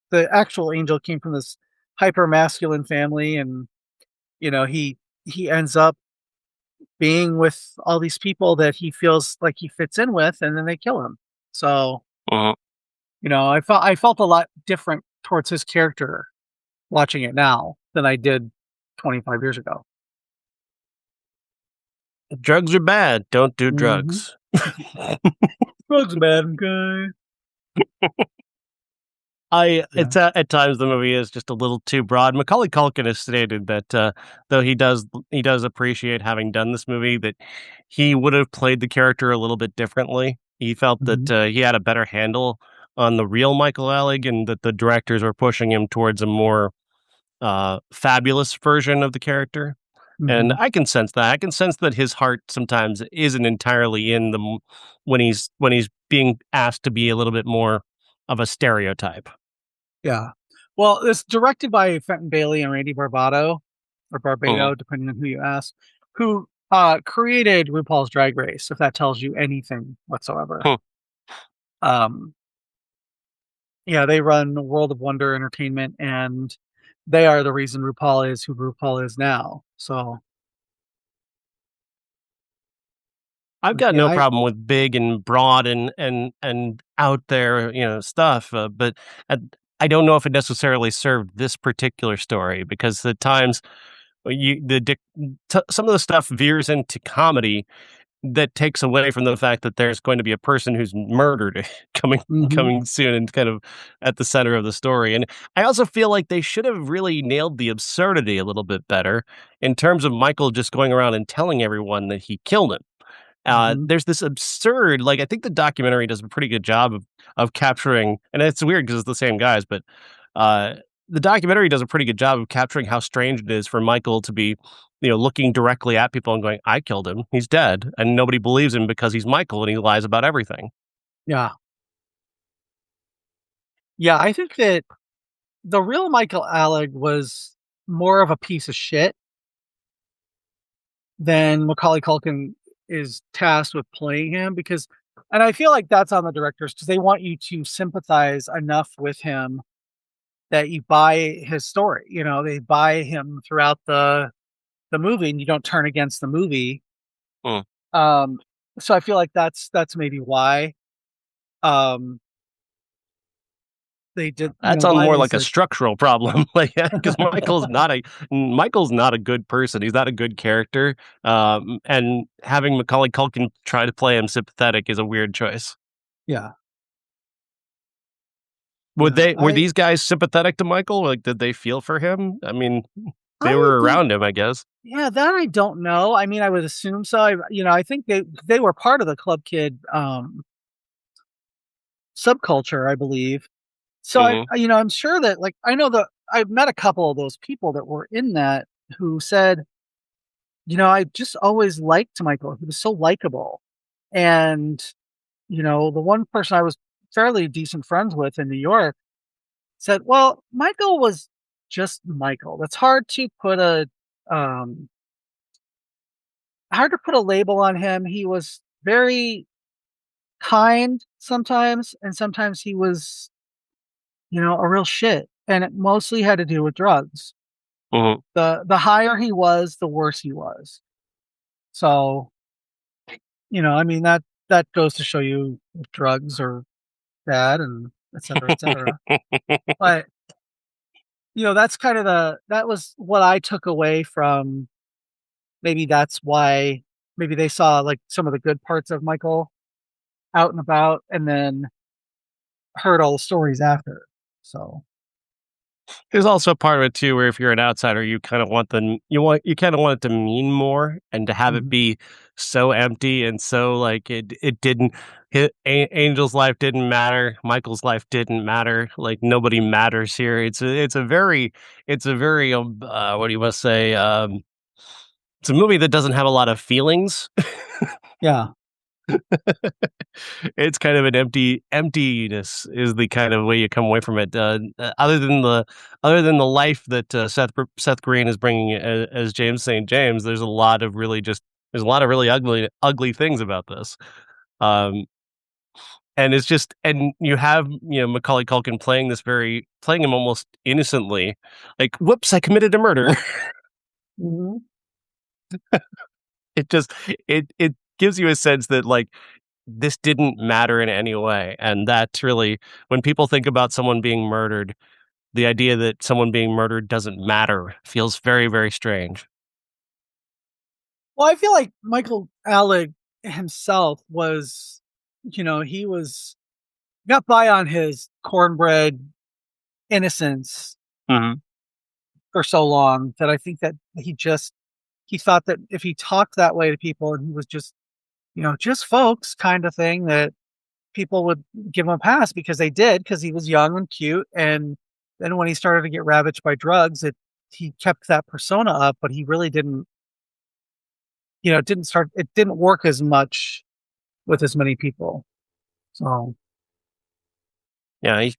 the actual Angel came from this hyper masculine family, and, he ends up being with all these people that he feels like he fits in with, and then they kill him. So,
Mhm.
I felt a lot different towards his character watching it now than I did 25 years ago.
Drugs are bad. Don't do
Mm-hmm.
drugs.
Drugs bad guy. Yeah.
It's at times the movie is just a little too broad. Macaulay Culkin has stated that though he does appreciate having done this movie, that he would have played the character a little bit differently. He felt
Mm-hmm.
that he had a better handle on the real Michael Alec, and that the directors were pushing him towards a more fabulous version of the character. And
Mm-hmm.
I can sense that. I can sense that his heart sometimes isn't entirely in when he's being asked to be a little bit more of a stereotype.
Yeah. Well, it's directed by Fenton Bailey and Randy Barbato, or
Mhm.
Barbado, depending on who you ask, who created RuPaul's Drag Race, if that tells you anything whatsoever.
Hmm.
Um, yeah, they run World of Wonder Entertainment, and they are the reason RuPaul is who RuPaul is now. So,
I've got
yeah,
no problem with big and broad and out there, stuff, but I, I don't know if it necessarily served this particular story because at times some of the stuff veers into comedy that takes away from the fact that there's going to be a person who's murdered
hmm
coming soon and kind of at the center of the story. And I also feel like they should have really nailed the absurdity a little bit better in terms of Michael just going around and telling everyone that he killed him.
hmm
There's this absurd, like I think the documentary does a pretty good job of capturing, and it's weird because it's the same guys, but uh, the documentary does a pretty good job of capturing how strange it is for Michael to be, looking directly at people and going, "I killed him. He's dead," and nobody believes him because he's Michael and he lies about everything.
yeah, yeah. I think that the real Michael Alec was more of a piece of shit than Macaulay Culkin is tasked with playing him because, and I feel like that's on the directors because they want you to sympathize enough with him that you buy his story. You know, they buy him throughout the movie, and you don't turn against the movie.
Mm.
Um, so I feel like that's maybe why um they did,
That's on
why
more
they
like a
said.
structural problem, like because Michael's not a good person. He's not a good character, and having Macaulay Culkin try to play him sympathetic is a weird choice.
Yeah,
Would
yeah.
were these guys sympathetic to Michael? Like, did they feel for him? I mean, they
I
were
did.
around him, I guess.
Yeah, that I don't know. I mean, I would assume so. I think they were part of the club kid subculture, I believe. So
Mhm,
I'm sure that, like, I know that I've met a couple of those people that were in that who said, I just always liked Michael. He was so likable. And, the one person I was fairly decent friends with in New York said, well, Michael was just Michael. That's um hard to put a label on him. He was very kind sometimes, and sometimes he was, a real shit. And it mostly had to do with drugs.
mhm.
The higher he was, the worse he was. So, I mean that goes to show you if drugs are bad and et cetera, et cetera. But that's kind of that was what I took away from, maybe that's why maybe they saw like some of the good parts of Michael out and about and then heard all the stories after. So,
There's also a part of it too, where if you're an outsider, you kind of want you kind of want it to mean more, and to have it
mhm.
be so empty and so like it didn't hit Angel's life didn't matter, Michael's life didn't matter, like nobody matters here. It's a very what do you want to say? It's a movie that doesn't have a lot of feelings.
Yeah.
It's kind of an emptiness is the kind of way you come away from it. Other than the life that Seth Green is bringing as James St. James, there's a lot of really ugly things about this. Um, and it's just and you have Macaulay Culkin playing him almost innocently, like whoops, I committed a murder.
Mhm.
It just it gives you a sense that like this didn't matter in any way. And that's really when people think about someone being murdered, the idea that someone being murdered doesn't matter feels very, very strange.
Well, I feel like Michael Alec himself was, he was got by on his cornbread innocence
Mhm.
for so long that I think that he thought that if he talked that way to people and he was just, just folks kind of thing, that people would give him a pass because they did, because he was young and cute. And then when he started to get ravaged by drugs, he kept that persona up, but he really didn't, it didn't work as much with as many people. So
Yeah, is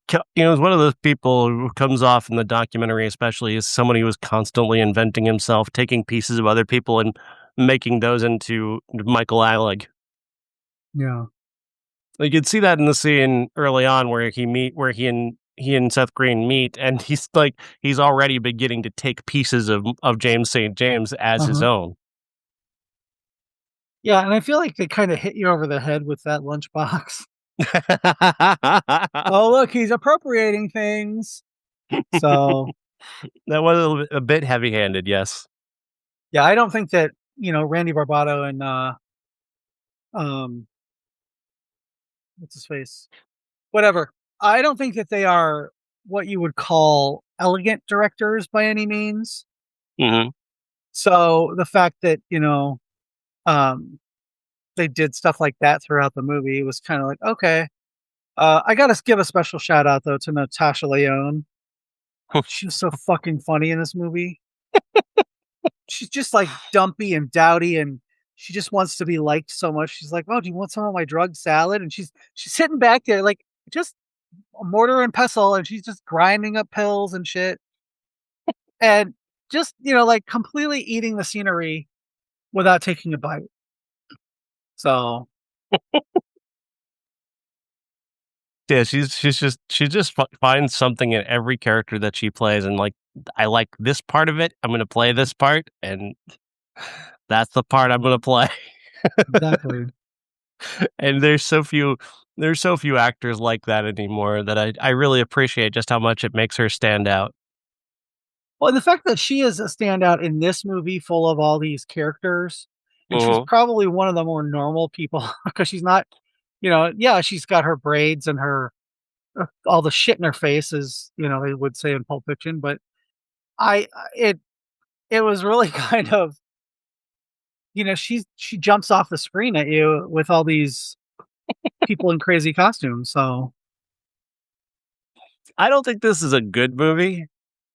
one of those people who comes off in the documentary, especially, as somebody who was constantly inventing himself, taking pieces of other people and making those into Michael Alec.
yeah.
You could see that in the scene early on where he and Seth Green meet, and he's already beginning to take pieces of James St. James as his
Uh-huh.
own.
Yeah, and I feel like they kind of hit you over the head with that lunchbox. Oh, look, he's appropriating things. So,
That was a bit heavy-handed, yes.
yeah, I don't think that, Randy Barbato and um what's his face? Whatever. I don't think that they are what you would call elegant directors by any means.
Mhm.
So, the fact that, um they did stuff like that throughout the movie was kind of like, okay. I got to give a special shout out though to Natasha Lyonne. She was so fucking funny in this movie. She's just like dumpy and dowdy, and she just wants to be liked so much. She's like, "Oh, do you want some of my drug salad?" And she's sitting back there like just a mortar and pestle, and she's just grinding up pills and shit, and just like completely eating the scenery without taking a bite. So
Yeah, she just finds something in every character that she plays, and, I like this part of it, I'm gonna play this part, and that's the part I'm gonna play.
exactly.
And there's so few actors like that anymore that I really appreciate just how much it makes her stand out.
Well, and the fact that she is a standout in this movie full of all these characters, and she's
Mhm.
probably one of the more normal people because she's not, yeah, she's got her braids and her all the shit in her face, as they would say in Pulp Fiction. But I, it was really kind of, she jumps off the screen at you with all these people in crazy costumes. So
I don't think this is a good movie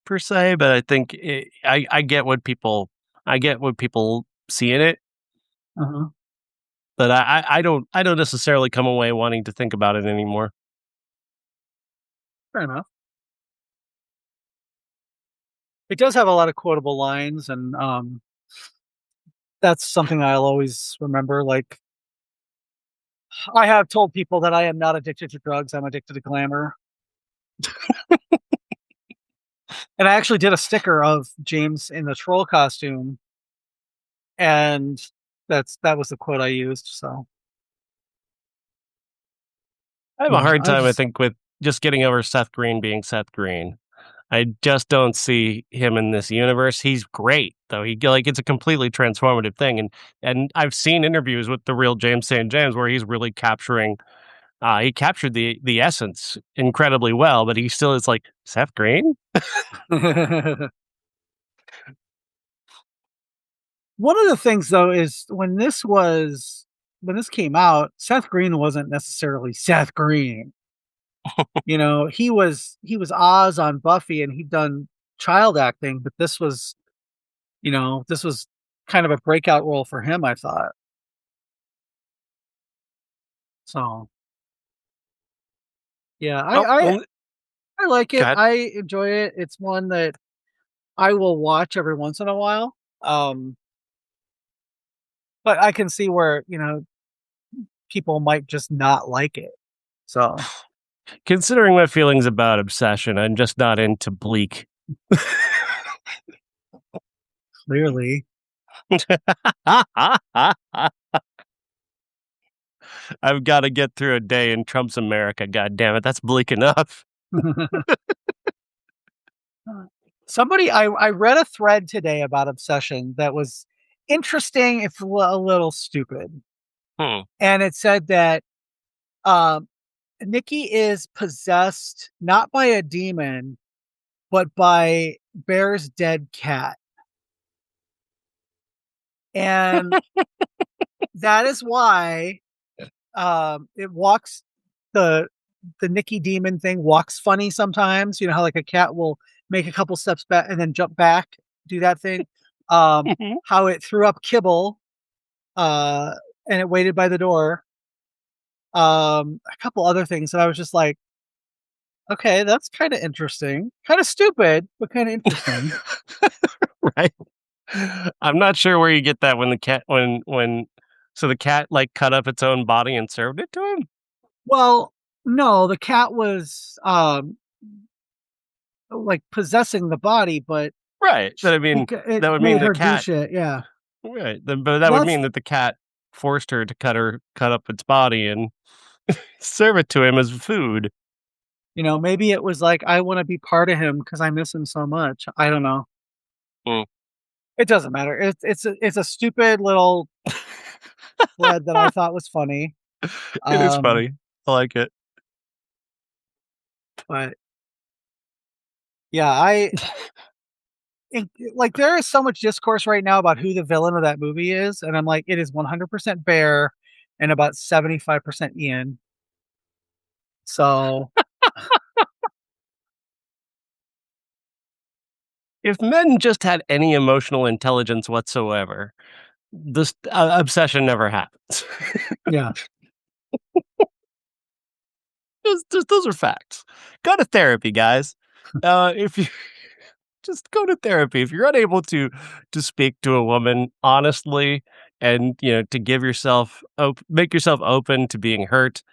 per se, but I think I get what people see in it,
uh
but I don't necessarily come away wanting to think about it anymore.
fair enough. It does have a lot of quotable lines, and that's something I'll always remember. Like, I have told people that I am not addicted to drugs, I'm addicted to glamour. And I actually did a sticker of James in the troll costume, and that was the quote I used. So
I have a
yeah,
hard time, I think, with just getting over Seth Green being Seth Green. I just don't see him in this universe. He's great, though. It's a completely transformative thing, and I've seen interviews with the real James St. James where he's really he captured the essence incredibly well, but he still is like, "Seth Green?"
one of the things though is when this came out, Seth Green wasn't necessarily Seth Green. He was Oz on Buffy, and he'd done child acting, but this was kind of a breakout role for him, I thought. So yeah,
Oh, well,
I like
go
it.
ahead.
I enjoy it. It's one that I will watch every once in a while. But I can see where, people might just not like it. So
Considering my feelings about Obsession, I'm just not into Bleak.
clearly.
I've gotta get through a day in Trump's America, God damn it, that's bleak enough.
Somebody I read a thread today about Obsession that was interesting, if a little stupid.
Hmm.
And it said that um, Nikki is possessed not by a demon, but by Bear's dead cat. And that is why it walks the Nikki demon thing walks funny sometimes. You know how like a cat will make a couple steps back and then jump back, do that thing. Um, how it threw up kibble uh, and it waited by the door. A couple other things that I was just like, okay, that's kind of interesting, kind of stupid, but kind of interesting.
Right. I'm not sure where you get that when the cat when so the cat like cut up its own body and served it to him?
Well, no, the cat was like possessing the body, but
Right. That I mean
it
that would mean
made
the
her do
cat
shit. Yeah.
right. But that
Well,
would
that's
mean that the cat forced her to cut up its body and serve it to him as food.
maybe it was like I want to be part of him because I miss him so much. I don't know.
Mm.
It doesn't matter. It's a stupid little thread that I thought was funny.
It is
Um,
funny. I like it.
but yeah, like there is so much discourse right now about who the villain of that movie is, and I'm like, it is 100% Bear and about 75% Ian. So
If men just had any emotional intelligence whatsoever, this obsession never happens.
yeah.
Just those are facts. Go to therapy, guys. If you just go to therapy if you're unable to speak to a woman honestly and to give yourself make yourself open to being hurt.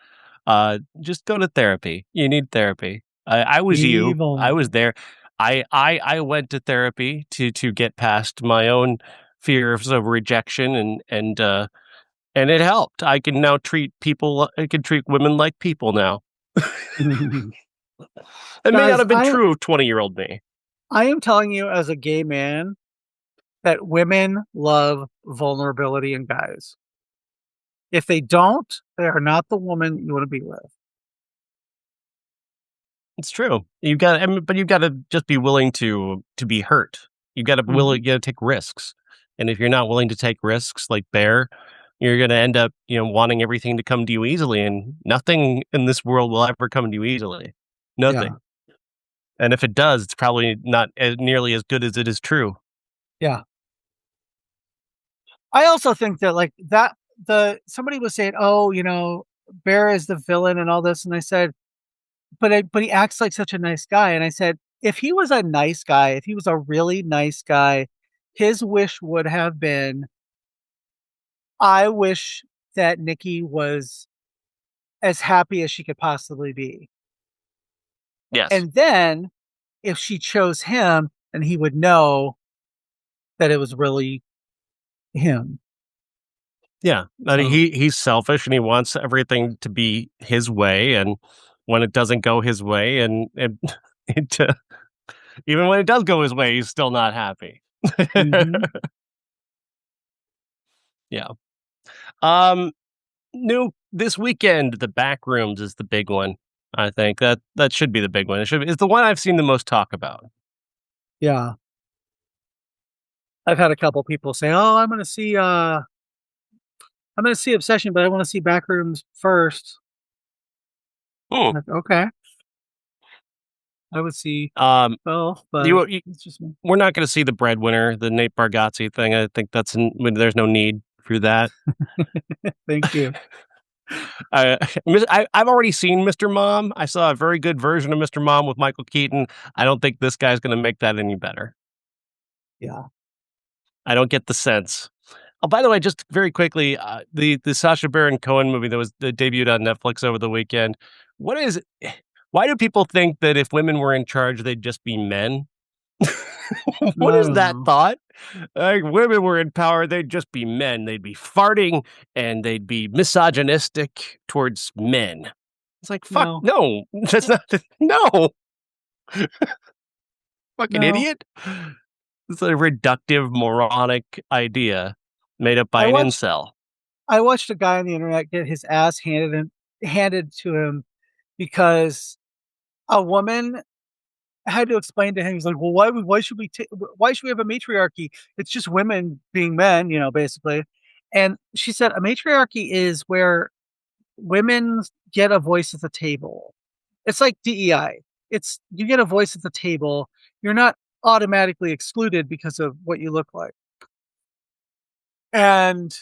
Just go to therapy. You need therapy. I was
Be
you. I was
vulnerable.
there. I went to therapy to get past my own fears of rejection and it helped. I can now treat people. I can treat women like people now. It may not
Guys,
have been true of 20-year-old me.
I am telling you as a gay man that women love vulnerability in guys. If they don't, they are not the woman you want to be with.
It's true. You got, I mean, but you got to just be willing to be hurt. You got to
Mhm.
you got to take risks. And if you're not willing to take risks, like Bear, you're going to end up, wanting everything to come to you easily, and nothing in this world will ever come to you easily.
Yeah.
Nothing. And if it does, it's probably not nearly as good as it is true.
Yeah. I also think that like that the somebody was saying, "Oh, Bear is the villain and all this," and I said, but he acts like such a nice guy." And I said, if he was a nice guy, if he was a really nice guy, his wish would have been, I wish that Nikki was as happy as she could possibly be.
Yes.
And then if she chose him, then he would know that it was really him.
Yeah. That
So
he's selfish and he wants everything to be his way, and when it doesn't go his way, and it, even when it does go his way, he's still not happy.
mhm.
Yeah. Um, New this weekend, the Backrooms is the big one. I think that should be the big one. It's the one I've seen the most talk about.
Yeah. I've had a couple people say, "Oh, I'm gonna see Obsession, but I want to see Backrooms first."
Hmm.
Like, okay, I would see
Um,
both, but
you, you
it's just me.
we're not going to see the breadwinner, the Nate Bargatze thing. I think there's no need for that.
Thank you.
I, I've already seen Mr. Mom. I saw a very good version of Mr. Mom with Michael Keaton. I don't think this guy's going to make that any better.
Yeah.
I don't get the sense. Oh, by the way, just very quickly, the Sacha Baron Cohen movie that debuted on Netflix over the weekend. What is? Why do people think that if women were in charge, they'd just be men? What
I
is
don't
that
know.
thought? Like women were in power, they'd just be men. They'd be farting and they'd be misogynistic towards men. It's like fuck,
No,
no, that's not. No, fucking
no.
idiot. It's a reductive, moronic idea. made up by
I
an
watched
incel.
I watched a guy on the internet get his ass handed to him because a woman had to explain to him. He's like, "Well, why should we have a matriarchy? It's just women being men, basically." And she said, "A matriarchy is where women get a voice at the table. It's like DEI. It's you get a voice at the table. You're not automatically excluded because of what you look like." And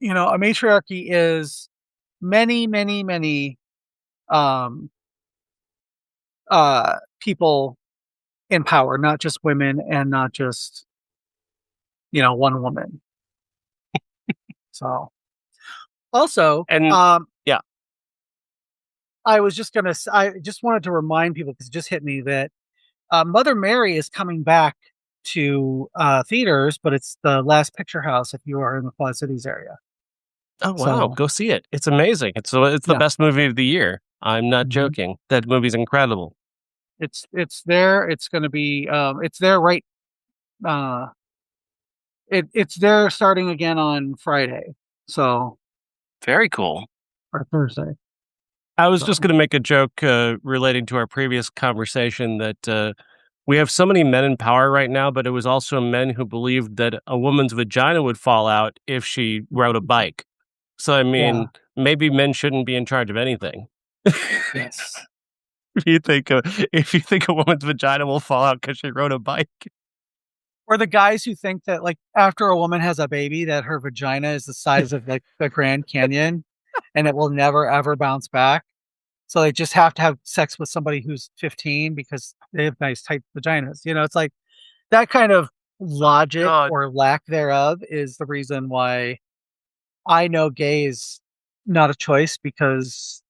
a matriarchy is many, many, many um people in power, not just women and not just, one woman. So also,
And yeah.
I just wanted to remind people because it just hit me that Mother Mary is coming back to theaters, but it's the Last Picture House if you are in the Quad Cities area.
Oh wow,
So
go see it. It's amazing. It's the
yeah.
best movie of the year. I'm not
Hmm.
joking. That movie's incredible.
It's there. It's going to be it's there right. Uh, it's there starting again on Friday. So
Very cool.
or Thursday.
I was just
So
going to make a joke relating to our previous conversation that we have so many men in power right now, but it was also men who believed that a woman's vagina would fall out if she rode a bike. So, I
yeah.
mean, maybe men shouldn't be in charge of anything.
Yes.
If you think a woman's vagina will fall out because she rode a bike.
Or the guys who think that like after a woman has a baby that her vagina is the size of like the Grand Canyon and it will never ever bounce back. So they just have to have sex with somebody who's 15 because they have nice tight vaginas. It's like that kind of logic
God.
or lack thereof is the reason why I know gay is not a choice because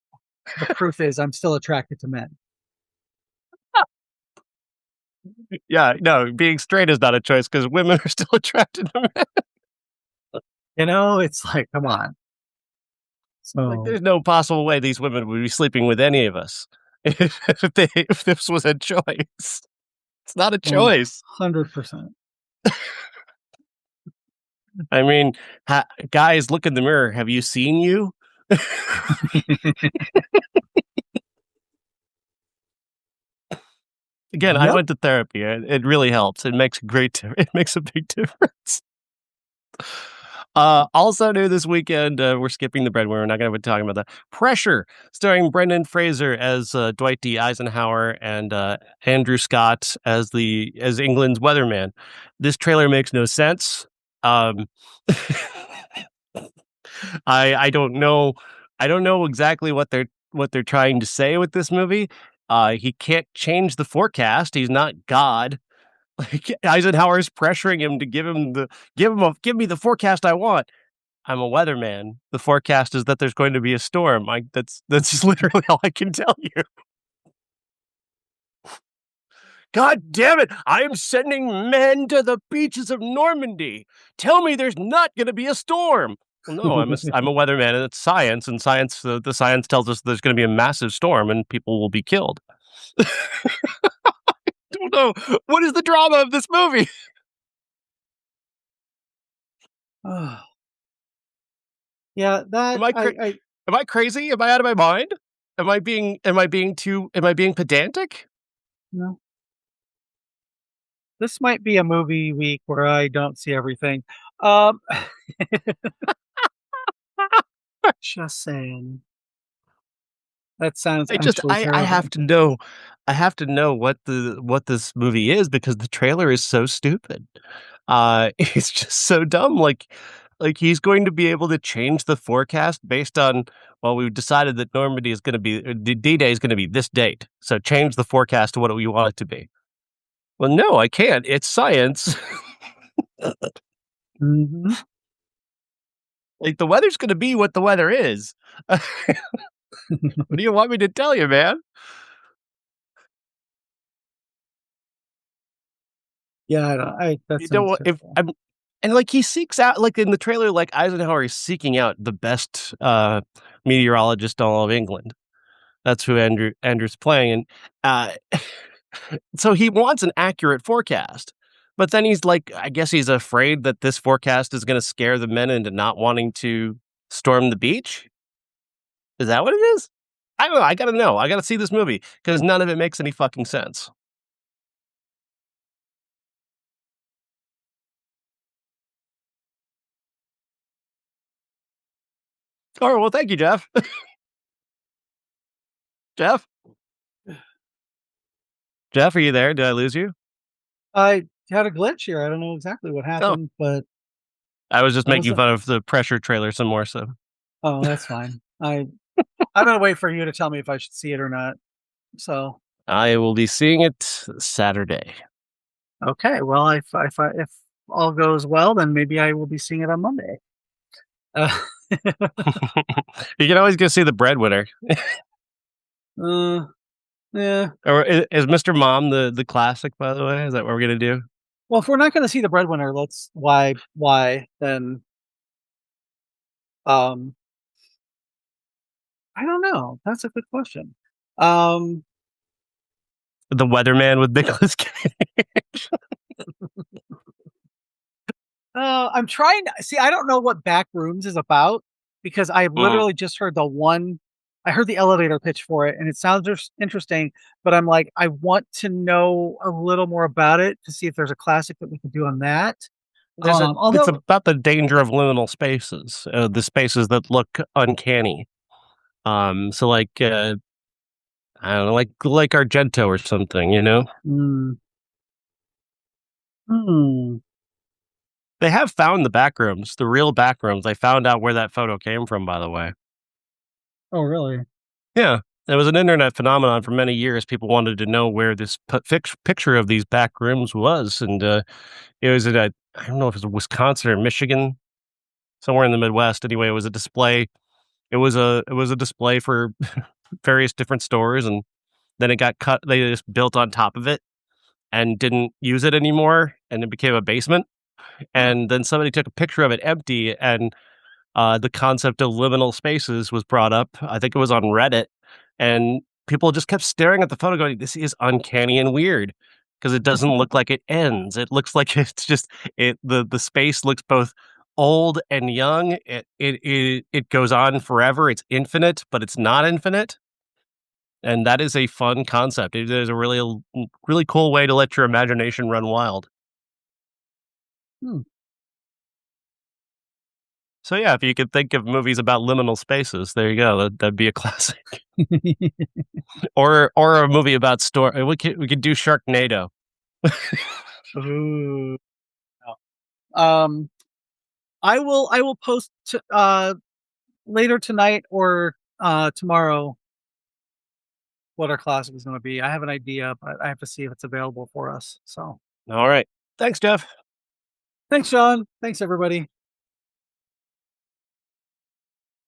the proof is I'm still attracted to men.
Yeah, no, being straight is not a choice because women are still attracted to men.
It's like, come on.
Like,
So
there's no possible way these women would be sleeping with any of us if this was a choice. It's not a choice.
100%.
I mean, guys, look in the mirror. Have you seen you? Again, I
Yep.
went to therapy. It really helps. It makes it makes a big difference. Also new this weekend, we're skipping the breadwinner. We're not going to be talking about that. Pressure, starring Brendan Fraser as Dwight D. Eisenhower and Andrew Scott as England's weatherman. This trailer makes no sense. Um, I don't know exactly what they're trying to say with this movie. He can't change the forecast. He's not God. Like Eisenhower's pressuring him to give me the forecast I want. I'm a weatherman. The forecast is that there's going to be a storm. That's just literally all I can tell you. God damn it! I am sending men to the beaches of Normandy. Tell me there's not going to be a storm. Well, no, I'm a weatherman, and it's science. And science, the science tells us there's going to be a massive storm, and people will be killed. Don't know what is the drama of this movie.
Yeah, that
Am I cra-
I
am I crazy? Am I out of my mind? Am I being pedantic?
no. This might be a movie week where I don't see everything. Um, just saying. That sounds actually
I
terrible.
have to know what this movie is because the trailer is so stupid. It's just so dumb. Like he's going to be able to change the forecast based on, well, we've decided that Normandy is going to be D-Day is going to be this date. So change the forecast to what we want it to be. Well, no, I can't. It's science.
Hmm.
Like the weather's going to be what the weather is. What do you want me to tell you, man?
Yeah, that
You know
sounds
what? If
terrible.
I'm and like he seeks out like in the trailer, like Eisenhower is seeking out the best meteorologist in all of England. That's who Andrew's playing, and so he wants an accurate forecast. But then he's like, I guess he's afraid that this forecast is going to scare the men into not wanting to storm the beach. Is that what it is? I don't know. I gotta know. I gotta see this movie because none of it makes any fucking sense. All right. Well, thank you, Jeff. Jeff? Jeff, are you there? Did I lose you?
I had a glitch here. I don't know exactly what
Oh,
happened, but
I was just
that was
making
a
fun of the pressure trailer some more. So
oh, that's fine. I'm gonna wait for you to tell me if I should see it or not. So
I will be seeing it Saturday.
okay, well, if all goes well, then maybe I will be seeing it on Monday. Uh,
You can always go see the breadwinner.
uh, yeah.
Or is Mr. Mom the classic? By the way, is that what we're gonna do?
Well, if we're not going to see the breadwinner, let's why then? Um, I don't know. That's a good question. Um,
The Weatherman with Nicolas Cage.
I'm trying to see. I don't know what Backrooms is about because I
Mm.
literally just heard the one. I heard the elevator pitch for it, and it sounds interesting. But I'm like, I want to know a little more about it to see if there's a classic that we could do on that.
It's
Although,
about the danger of liminal spaces, the spaces that look uncanny. So like I don't know, like Argento or something, you know.
hmm, hmm.
They have found the back rooms, the real back rooms. They found out where that photo came from, by the way.
Oh, really?
Yeah, it was an internet phenomenon for many years. People wanted to know where this picture of these back rooms was, and it was at I don't know if it was Wisconsin or Michigan, somewhere in the Midwest. Anyway, it was a display. It was a display for various different stores, and then it got cut. They just built on top of it and didn't use it anymore, and it became a basement.
Huh.
And then somebody took a picture of it empty, and the concept of liminal spaces was brought up. I think it was on Reddit, and people just kept staring at the photo, going, "This is uncanny and weird." Because it doesn't look like it ends. It looks like it's just the space looks both old and young. It goes on forever. It's infinite, but it's not infinite. And that is a fun concept. It is a really cool way to let your imagination run wild.
Hmm.
So yeah, if you could think of movies about liminal spaces, there you go. That'd be a classic. Or a movie about store. We could do Sharknado.
Ooh. Um, I will post later tonight or tomorrow what our classic is going to be. I have an idea, but I have to see if it's available for us. So
All right. Thanks, Jeff.
thanks, Sean. Thanks, everybody.